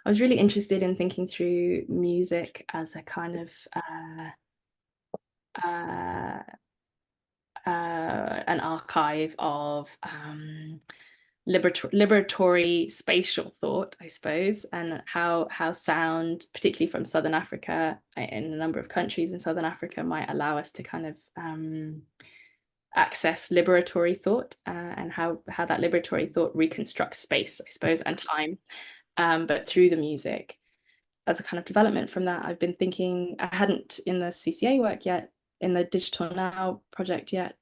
Speaker 4: was really interested in thinking through music as a kind of an archive of liberatory spatial thought, I suppose, and how sound, particularly from Southern Africa, in a number of countries in Southern Africa, might allow us to kind of access liberatory thought, and how that liberatory thought reconstructs space, I suppose, and time, but through the music. As a kind of development from that, I've been thinking, I hadn't in the CCA work yet, in the Digital Now project yet,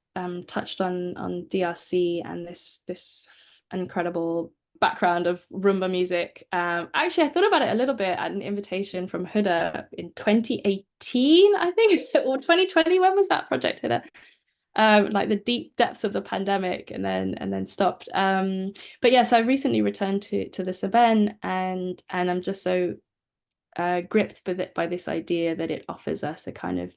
Speaker 4: touched on DRC and this incredible background of rumba music. Actually, I thought about it a little bit at an invitation from Hutton in 2018, I think, or 2020. When was that project, Hutton? Like the deep depths of the pandemic, and then stopped. But yes, I recently returned to the Cevennes, and I'm just so gripped by this idea that it offers us a kind of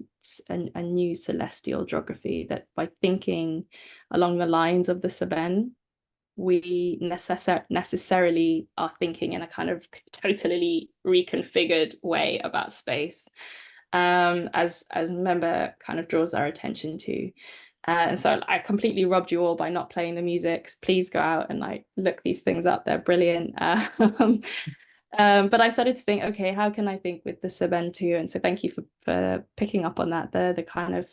Speaker 4: a new celestial geography, that by thinking along the lines of the Cevennes, we necessarily are thinking in a kind of totally reconfigured way about space, as Member kind of draws our attention to. And so I completely robbed you all by not playing the music. Please go out and like look these things up. They're brilliant. But I started to think, okay, how can I think with the Cevennes too? And so thank you for picking up on that, the kind of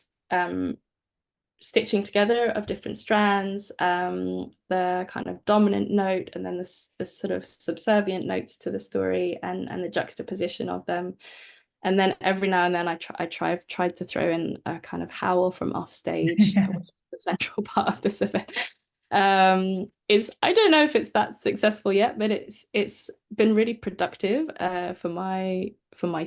Speaker 4: stitching together of different strands, the kind of dominant note, and then this sort of subservient notes to the story, and the juxtaposition of them. And then every now and then I've tried to throw in a kind of howl from off stage, which is the central part of the Cevennes. I don't know if it's that successful yet, but it's been really productive for my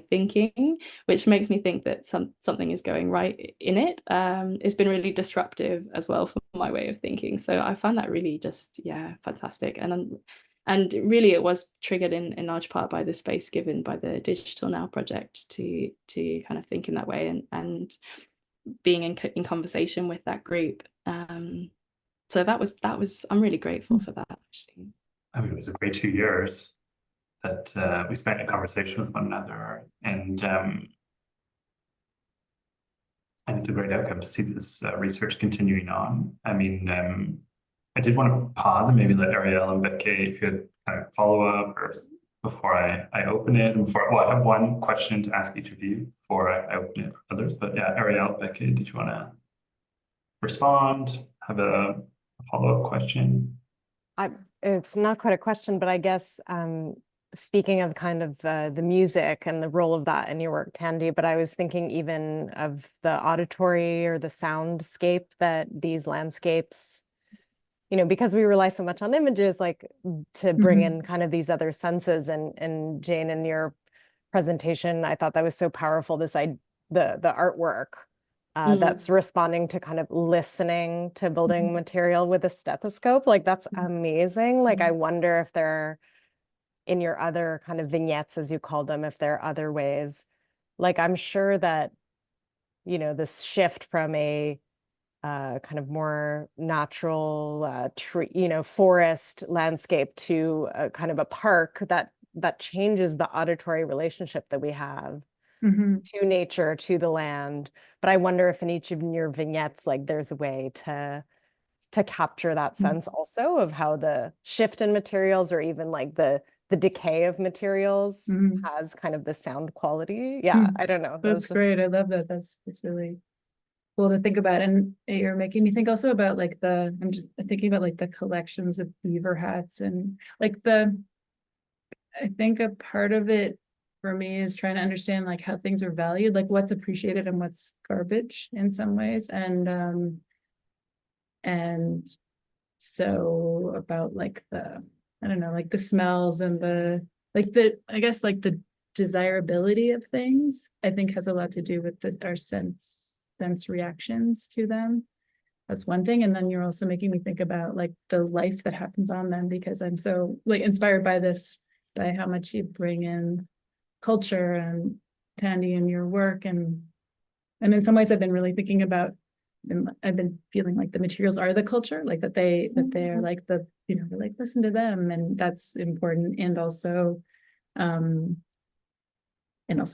Speaker 4: thinking, which makes me think that something is going right in it. It's been really disruptive as well for my way of thinking. So I found that really just, yeah, fantastic. And really it was triggered in large part by the space given by the Digital Now project to kind of think in that way, and being in conversation with that group. So that was I'm really grateful for that, actually.
Speaker 5: I mean, it was a great 2 years that we spent in conversation with one another, and it's a great outcome to see this research continuing on. I mean, I did want to pause and maybe let Ariel and Becky, if you had kind of follow up, or before I open it, and I have one question to ask each of you before I open it for others. But yeah, Ariel, Becky, did you want to respond? Have a follow-up question?
Speaker 7: It's not quite a question, but I guess speaking of kind of the music and the role of that in your work, Thandi, but I was thinking even of the auditory or the soundscape that these landscapes, you know, because we rely so much on images, like to bring in kind of these other senses. And Jane, in your presentation, I thought that was so powerful, the artwork that's responding to kind of listening to building material with a stethoscope. Like, that's amazing. Like, I wonder if there are, in your other kind of vignettes, as you call them, if there are other ways. Like, I'm sure that, you know, this shift from a kind of more natural tree, you know, forest landscape to a kind of a park, that changes the auditory relationship that we have to nature, to the land. But I wonder if in each of your vignettes, like, there's a way to capture that sense also of how the shift in materials, or even like the decay of materials has kind of the sound quality. Yeah, I don't know.
Speaker 3: That's great. I love that. That's really cool to think about. And you're making me think also about like I'm just thinking about like the collections of beaver hats, and like I think a part of it for me is trying to understand like how things are valued, like what's appreciated and what's garbage in some ways. And so about like I don't know, like the smells and I guess like the desirability of things, I think has a lot to do with our sense reactions to them. That's one thing. And then you're also making me think about like the life that happens on them, because I'm so like inspired by how much you bring in culture and Thandi in your work, and And in some ways I've been really thinking about, and I've been feeling like the materials are the culture, like that they're like the, you know, like listen to them, and that's important. And also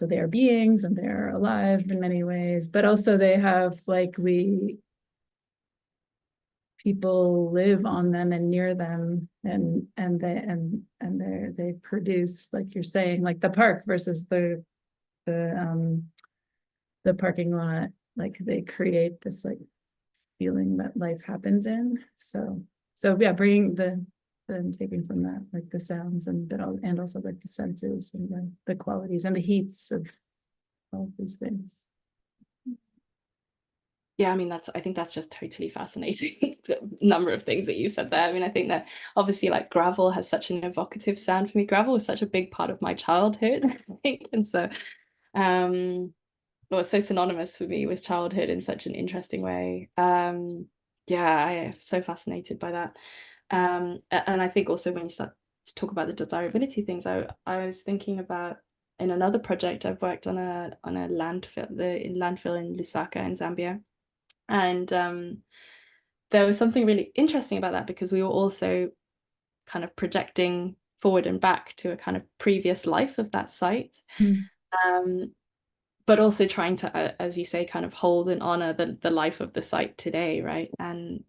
Speaker 3: they are beings and they're alive in many ways, but also they have like people live on them and near them, and they produce, like you're saying, like the park versus the parking lot, like they create this like feeling that life happens in. So yeah, bringing taking from that, like the sounds and also like the senses and the qualities and the heats of all of these things.
Speaker 4: Yeah, I mean, I think that's just totally fascinating. The number of things that you said there. I mean, I think that obviously like gravel has such an evocative sound for me. Gravel was such a big part of my childhood, I think. And so, well, it's so synonymous for me with childhood in such an interesting way. Yeah, I am so fascinated by that. And I think also when you start to talk about the desirability things, I was thinking about in another project I've worked on a landfill, the landfill in Lusaka in Zambia. And there was something really interesting about that, because we were also kind of projecting forward and back to a kind of previous life of that site, but also trying to, as you say, kind of hold and honor the life of the site today, right? And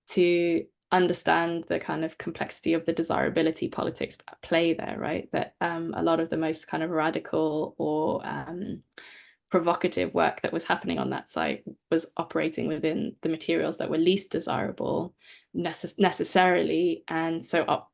Speaker 4: to understand the kind of complexity of the desirability politics at play there, right? That a lot of the most kind of radical or provocative work that was happening on that site was operating within the materials that were least desirable necessarily, and so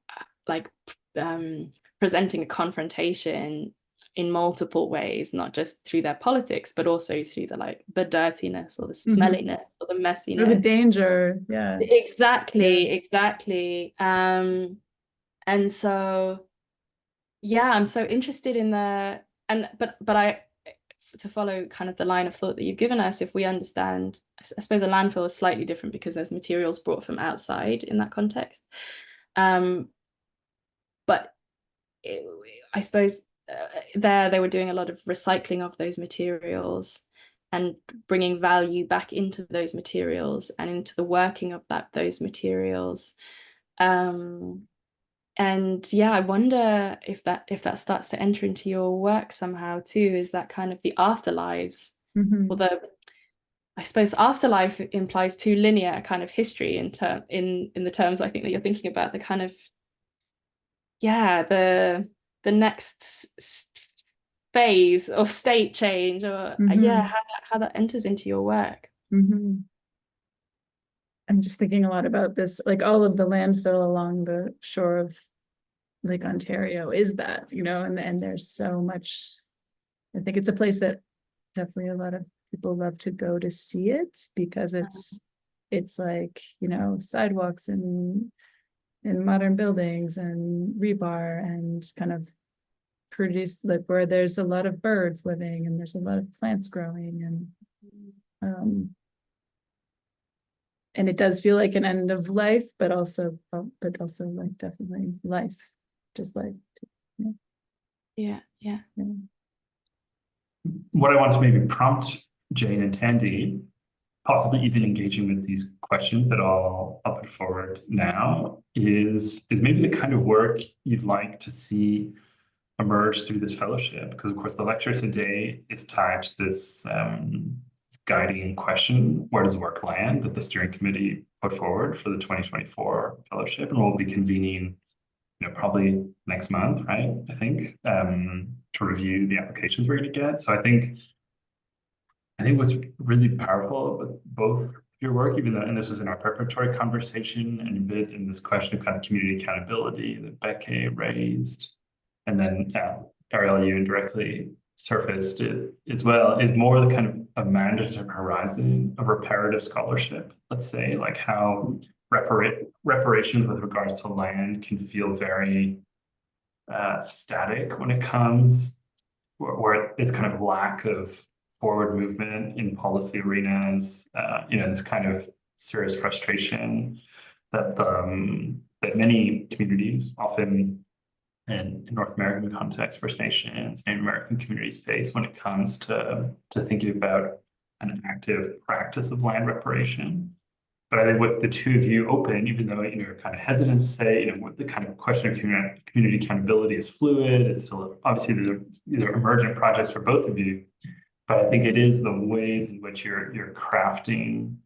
Speaker 4: presenting a confrontation in multiple ways, not just through their politics, but also through the dirtiness or the smelliness or the messiness
Speaker 3: or the danger. Yeah,
Speaker 4: exactly. And so yeah, I'm so interested in to follow kind of the line of thought that you've given us, if we understand, I suppose a landfill is slightly different because there's materials brought from outside in that context. But I suppose they were doing a lot of recycling of those materials and bringing value back into those materials and into the working of those materials. And yeah, I wonder if that starts to enter into your work somehow too, is that kind of the afterlives. Although I suppose afterlife implies too linear a kind of history in the terms I think that you're thinking about, the kind of, yeah, the next phase of state change, or yeah, how that enters into your work.
Speaker 3: I'm just thinking a lot about this, like all of the landfill along the shore of Lake Ontario is that, you know, and there's so much. I think it's a place that definitely a lot of people love to go to see it, because it's like, you know, sidewalks and modern buildings and rebar and kind of produce, like where there's a lot of birds living and there's a lot of plants growing, and it does feel like an end of life, but also like definitely life, just life.
Speaker 4: Yeah.
Speaker 5: What I want to maybe prompt Jane and Thandi, possibly even engaging with these questions that I'll put forward now, is maybe the kind of work you'd like to see emerge through this fellowship, because of course the lecture today is tied to this guiding question: where does the work land, that the steering committee put forward for the 2024 fellowship, and we'll be convening, you know, probably next month, right? I think to review the applications we're going to get. So I think what's really powerful with both your work, even though, and this was in our preparatory conversation and a bit in this question of kind of community accountability that Becky raised, and then Ariel, you indirectly surfaced it as well, is more the kind of imaginative horizon of reparative scholarship. Let's say, like how reparations with regards to land can feel very static when it comes, where it's kind of lack of forward movement in policy arenas, you know, this kind of serious frustration that that many communities, often in North American context, First Nations, Native American communities face when it comes to thinking about an active practice of land reparation. But I think what the two of you open, even though you're kind of hesitant to say, what the kind of question of community accountability is fluid. It's still obviously these are emergent projects for both of you, but I think it is the ways in which you're crafting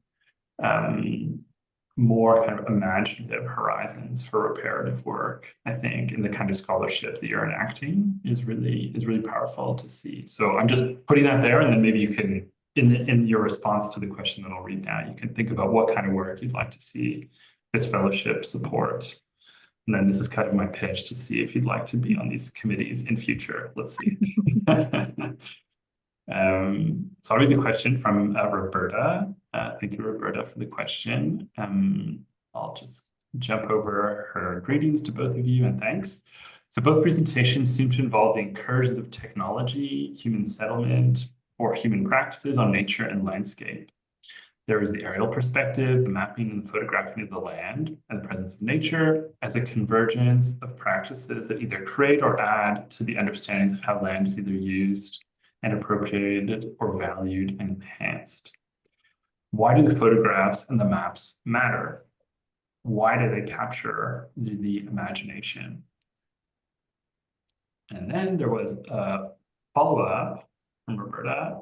Speaker 5: more kind of imaginative horizons for reparative work. I think in the kind of scholarship that you're enacting is really powerful to see. So I'm just putting that there, and then maybe you can, in your response to the question that I'll read now, you can think about what kind of work you'd like to see this fellowship support. And then this is kind of my pitch to see if you'd like to be on these committees in future. Let's see. So I'll read the question from Roberta. Thank you, Roberta, for the question. I'll just jump over her greetings to both of you and thanks. So both presentations seem to involve the incursions of technology, human settlement, or human practices on nature and landscape. There is the aerial perspective, the mapping and the photographing of the land and the presence of nature as a convergence of practices that either create or add to the understandings of how land is either used and appropriated or valued and enhanced. Why do the photographs and the maps matter? Why do they capture the imagination? And then there was a follow-up from Roberta.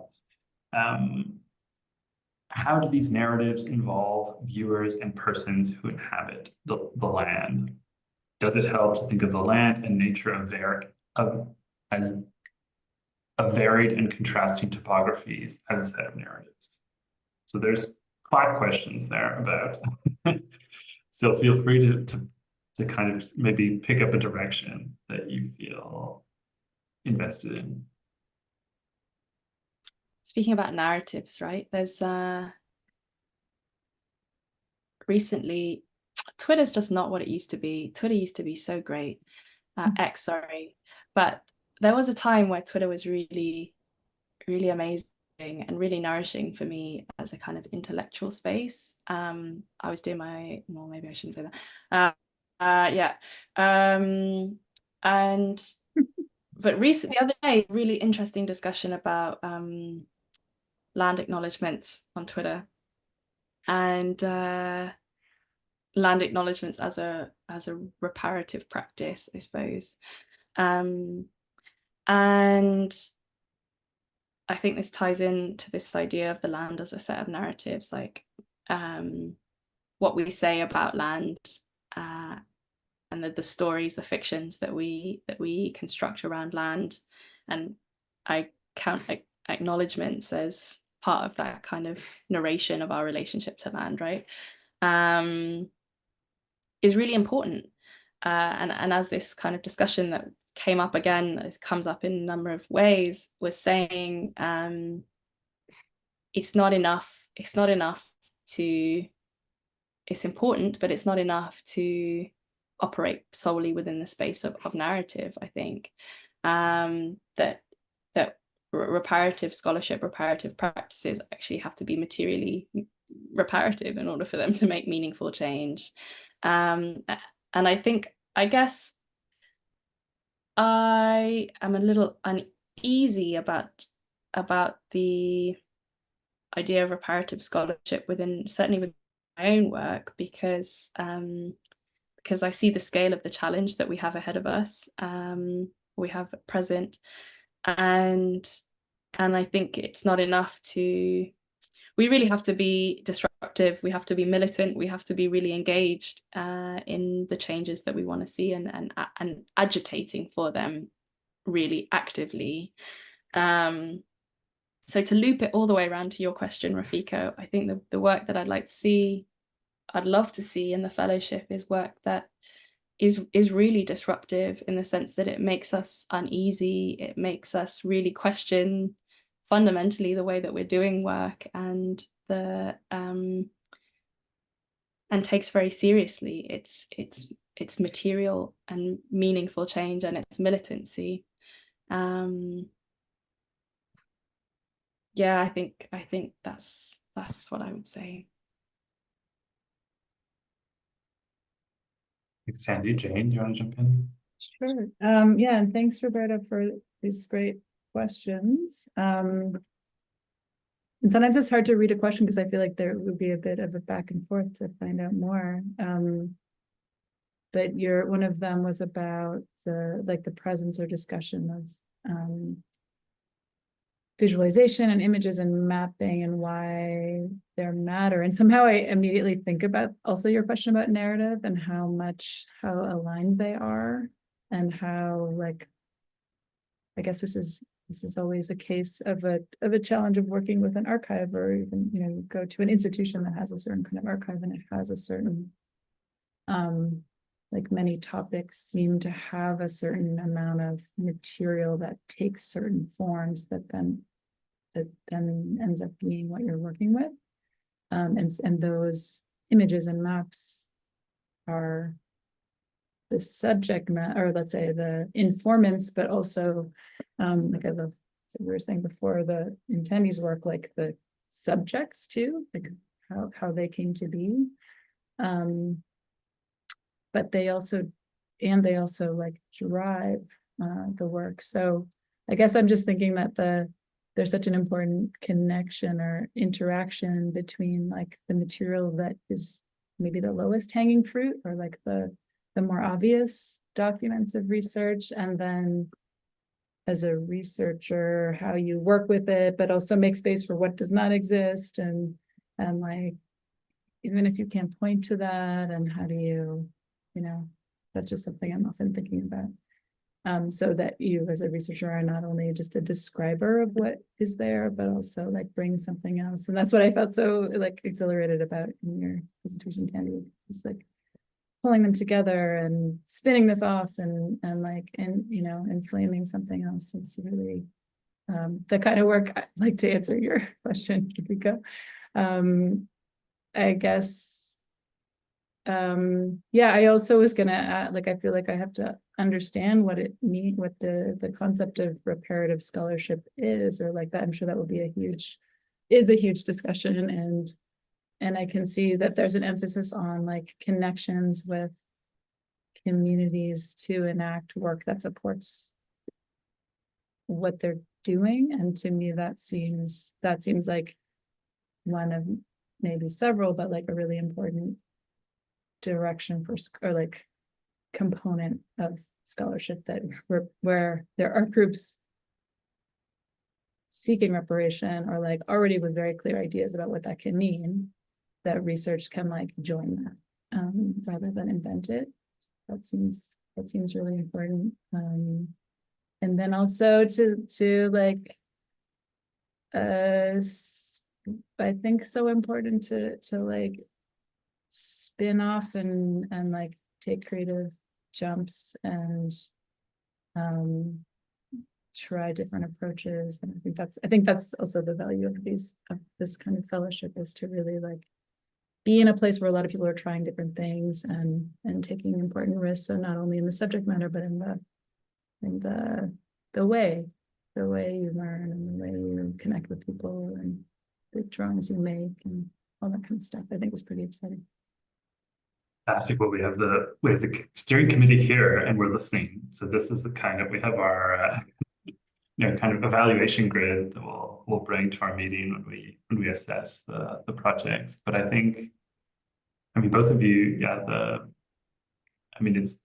Speaker 5: How do these narratives involve viewers and persons who inhabit the land? Does it help to think of the land and nature as varied and contrasting topographies as a set of narratives? So there's 5 questions there about. So feel free to kind of maybe pick up a direction that you feel invested in.
Speaker 4: Speaking about narratives, right? There's recently, Twitter's just not what it used to be. Twitter used to be so great. X, sorry. But there was a time where Twitter was really, really amazing and really nourishing for me as a kind of intellectual space. I was doing well, maybe I shouldn't say that. Yeah. But the other day, really interesting discussion about land acknowledgements on Twitter, and land acknowledgements as a reparative practice, I suppose. And I think this ties into this idea of the land as a set of narratives, like what we say about land and the stories, the fictions that we construct around land. And I count acknowledgements as part of that kind of narration of our relationship to land, right? Is really important. And as this kind of discussion that came up again, it comes up in a number of ways, was saying it's important, but it's not enough to operate solely within the space of narrative. I think that reparative scholarship, reparative practices actually have to be materially reparative in order for them to make meaningful change. And I guess I am a little uneasy about the idea of reparative scholarship certainly within my own work, because I see the scale of the challenge that we have ahead of us, we have at present, and I think it's not enough we really have to be disruptive, we have to be militant, we have to be really engaged in the changes that we want to see, and agitating for them really actively. So to loop it all the way around to your question, Rafiko, I think the work that I'd love to see in the fellowship is work that is really disruptive, in the sense that it makes us uneasy, it makes us really question fundamentally the way that we're doing work, and takes very seriously it's material and meaningful change and its militancy. Yeah, I think that's what I would say.
Speaker 5: Thanks, Thandi. Jane, do you want to jump in?
Speaker 3: Sure. Yeah, and thanks, Roberta, for these great questions. And sometimes it's hard to read a question because I feel like there would be a bit of a back and forth to find out more. But one of them was about the presence or discussion of visualization and images and mapping and why they matter. And somehow I immediately think about also your question about narrative and how aligned they are, and how, like, I guess this is always a case of a challenge of working with an archive, or even, you know, you go to an institution that has a certain kind of archive and it has a certain like many topics seem to have a certain amount of material that takes certain forms that then ends up being what you're working with. And those images and maps are the subject matter, or let's say the informants, but also like I love, so we were saying before, in Thandi's work, like the subjects too, like how they came to be. But they also like drive the work. So I guess I'm just thinking that there's such an important connection or interaction between like the material that is maybe the lowest hanging fruit, or like the more obvious documents of research, and then as a researcher, how you work with it, but also make space for what does not exist, and like, even if you can't point to that, and how do you, you know, that's just something I'm often thinking about. So that you as a researcher are not only just a describer of what is there, but also like bring something else. And that's what I felt so like exhilarated about in your presentation, Thandi. It's like pulling them together and spinning this off and you know, inflaming something else. It's really the kind of work I'd like to answer your question, Kika. I guess, yeah, I also was gonna add, like, I feel like I have to understand what it means, what the concept of reparative scholarship is, or like that. I'm sure that will be a huge discussion, and I can see that there's an emphasis on like connections with communities to enact work that supports what they're doing. And to me, that seems like one of maybe several, but like a really important direction for, or like component of scholarship, that where there are groups seeking reparation, or like already with very clear ideas about what that can mean, that research can like join that rather than invent it. That seems really important. And then also to like I think so important to like spin off and like take creative jumps and try different approaches. And I think that's also the value of this kind of fellowship, is to really like be in a place where a lot of people are trying different things and taking important risks. So not only in the subject matter, but in the way you learn, and the way you connect with people, and the drawings you make, and all that kind of stuff. I think is pretty exciting.
Speaker 5: Fantastic. Well, we have the steering committee here, and we're listening. So this is the kind of, we have our you know, kind of evaluation grid that we'll bring to our meeting when we assess the projects. But I think, I mean, both of you, yeah, I mean, it's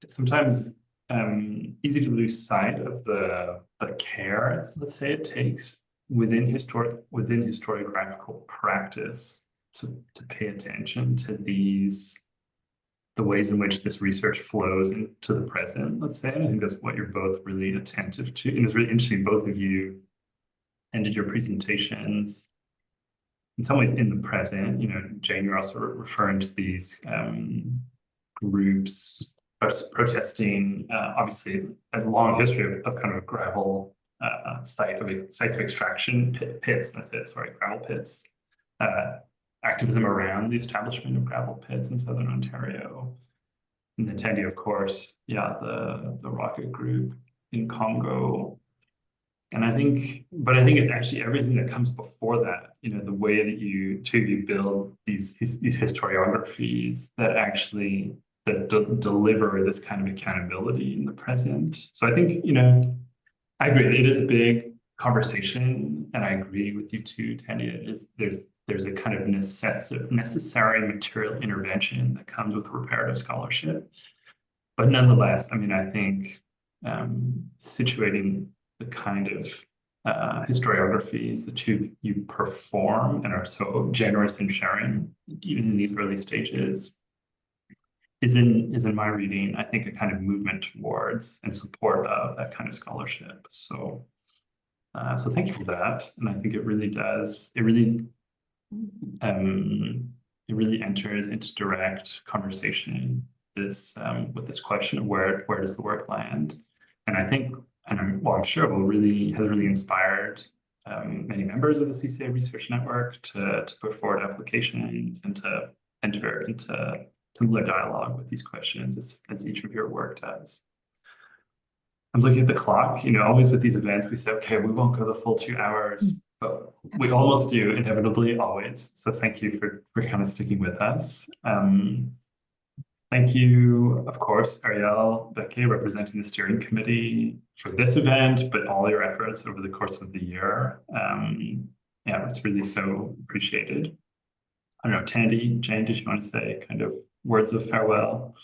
Speaker 5: sometimes easy to lose sight of the care, let's say, it takes within historiographical practice to pay attention to the ways in which this research flows into the present, let's say. And I think that's what you're both really attentive to. And it's really interesting, both of you ended your presentations in some ways in the present. You know, Jane, you're also referring to these groups protesting, obviously a long history of kind of a gravel sites of extraction, pits, that's it, sorry, gravel pits. Activism around the establishment of gravel pits in Southern Ontario. And then Thandi, of course, yeah, the rocket group in Congo. And I think it's actually everything that comes before that, you know, the way that you build these historiographies that actually deliver this kind of accountability in the present. So I think, you know, I agree, it is a big conversation, and I agree with you too, Thandi. There's a kind of necessary material intervention that comes with reparative scholarship. But nonetheless, I mean, I think situating the kind of historiographies that you perform and are so generous in sharing, even in these early stages, is in my reading, I think, a kind of movement towards and support of that kind of scholarship. So so thank you for that. And I think it really does, it really enters into direct conversation this with this question of where does the work land. And I think, and I'm sure has really inspired many members of the CCA Research Network to put forward applications and to enter into similar dialogue with these questions as each of your work does. I'm looking at the clock, you know, always with these events, we say, okay, we won't go the full 2 hours, but we almost do, inevitably, always. So thank you for kind of sticking with us. Thank you, of course, Ariel, Becky, representing the steering committee for this event, but all your efforts over the course of the year. Yeah, it's really so appreciated. I don't know, Thandi, Jane, did you want to say kind of words of farewell?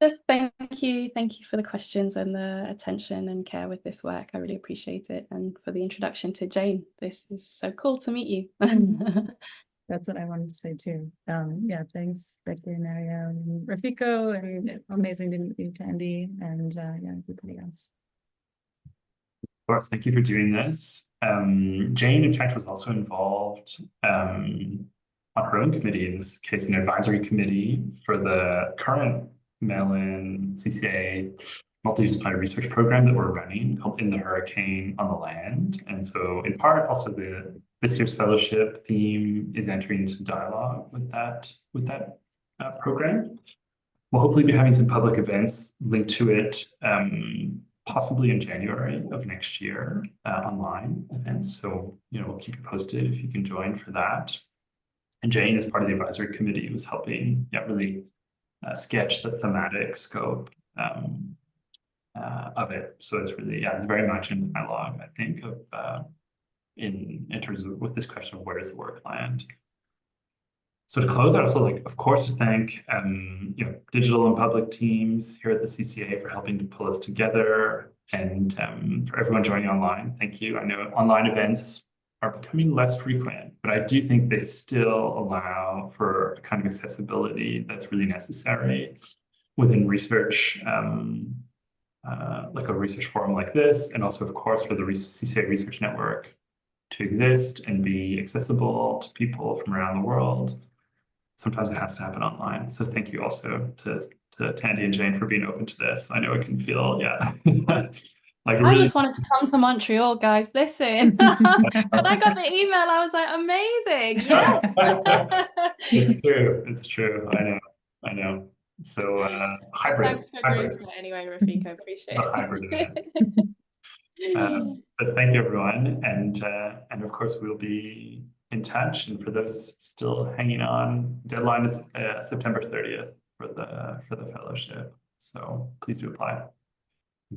Speaker 4: Just thank you for the questions and the attention and care with this work. I really appreciate it, and for the introduction to Jane. This is so cool to meet you.
Speaker 3: That's what I wanted to say too. Yeah, thanks, Becky and Ariel and Rafiko, and amazing to meet you, Thandi, and yeah, everybody else.
Speaker 5: Of course, thank you for doing this. Jane, in fact, was also involved on her own committee, in this case, an advisory committee for the current Mellon CCA multidisciplinary research program that we're running called In the Hurricane on the Land. And so in part, also this year's fellowship theme is entering into dialogue with that program. We'll hopefully be having some public events linked to it, possibly in January of next year, online. And so, you know, we'll keep you posted if you can join for that. And Jane, as part of the advisory committee, was helping, really sketch the thematic scope of it. So it's really, it's very much in the dialogue, I think, of in terms of with this question of where does the work land. So to close, I'd also like, of course, to thank you know, digital and public teams here at the CCA for helping to pull us together, and for everyone joining online. Thank you. I know online events are becoming less frequent, but I do think they still allow for a kind of accessibility that's really necessary within research, like a research forum like this, and also, of course, for the CCA Research Network to exist and be accessible to people from around the world. Sometimes it has to happen online. So thank you also to Thandi and Jane for being open to this. I know it can feel, like
Speaker 4: I just wanted to come to Montreal, guys. Listen, when I got the email, I was like, amazing. Yes.
Speaker 5: It's true. I know. So hybrid.
Speaker 4: Thanks for agreeing to that anyway, Rafiko. Appreciate it.
Speaker 5: Hybrid event. But thank you, everyone. And of course, we'll be in touch. And for those still hanging on, deadline is September 30th for the fellowship. So please do apply.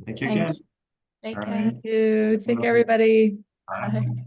Speaker 5: Thank you again.
Speaker 4: Take care.
Speaker 3: Thank you. Take care, everybody.
Speaker 5: Bye.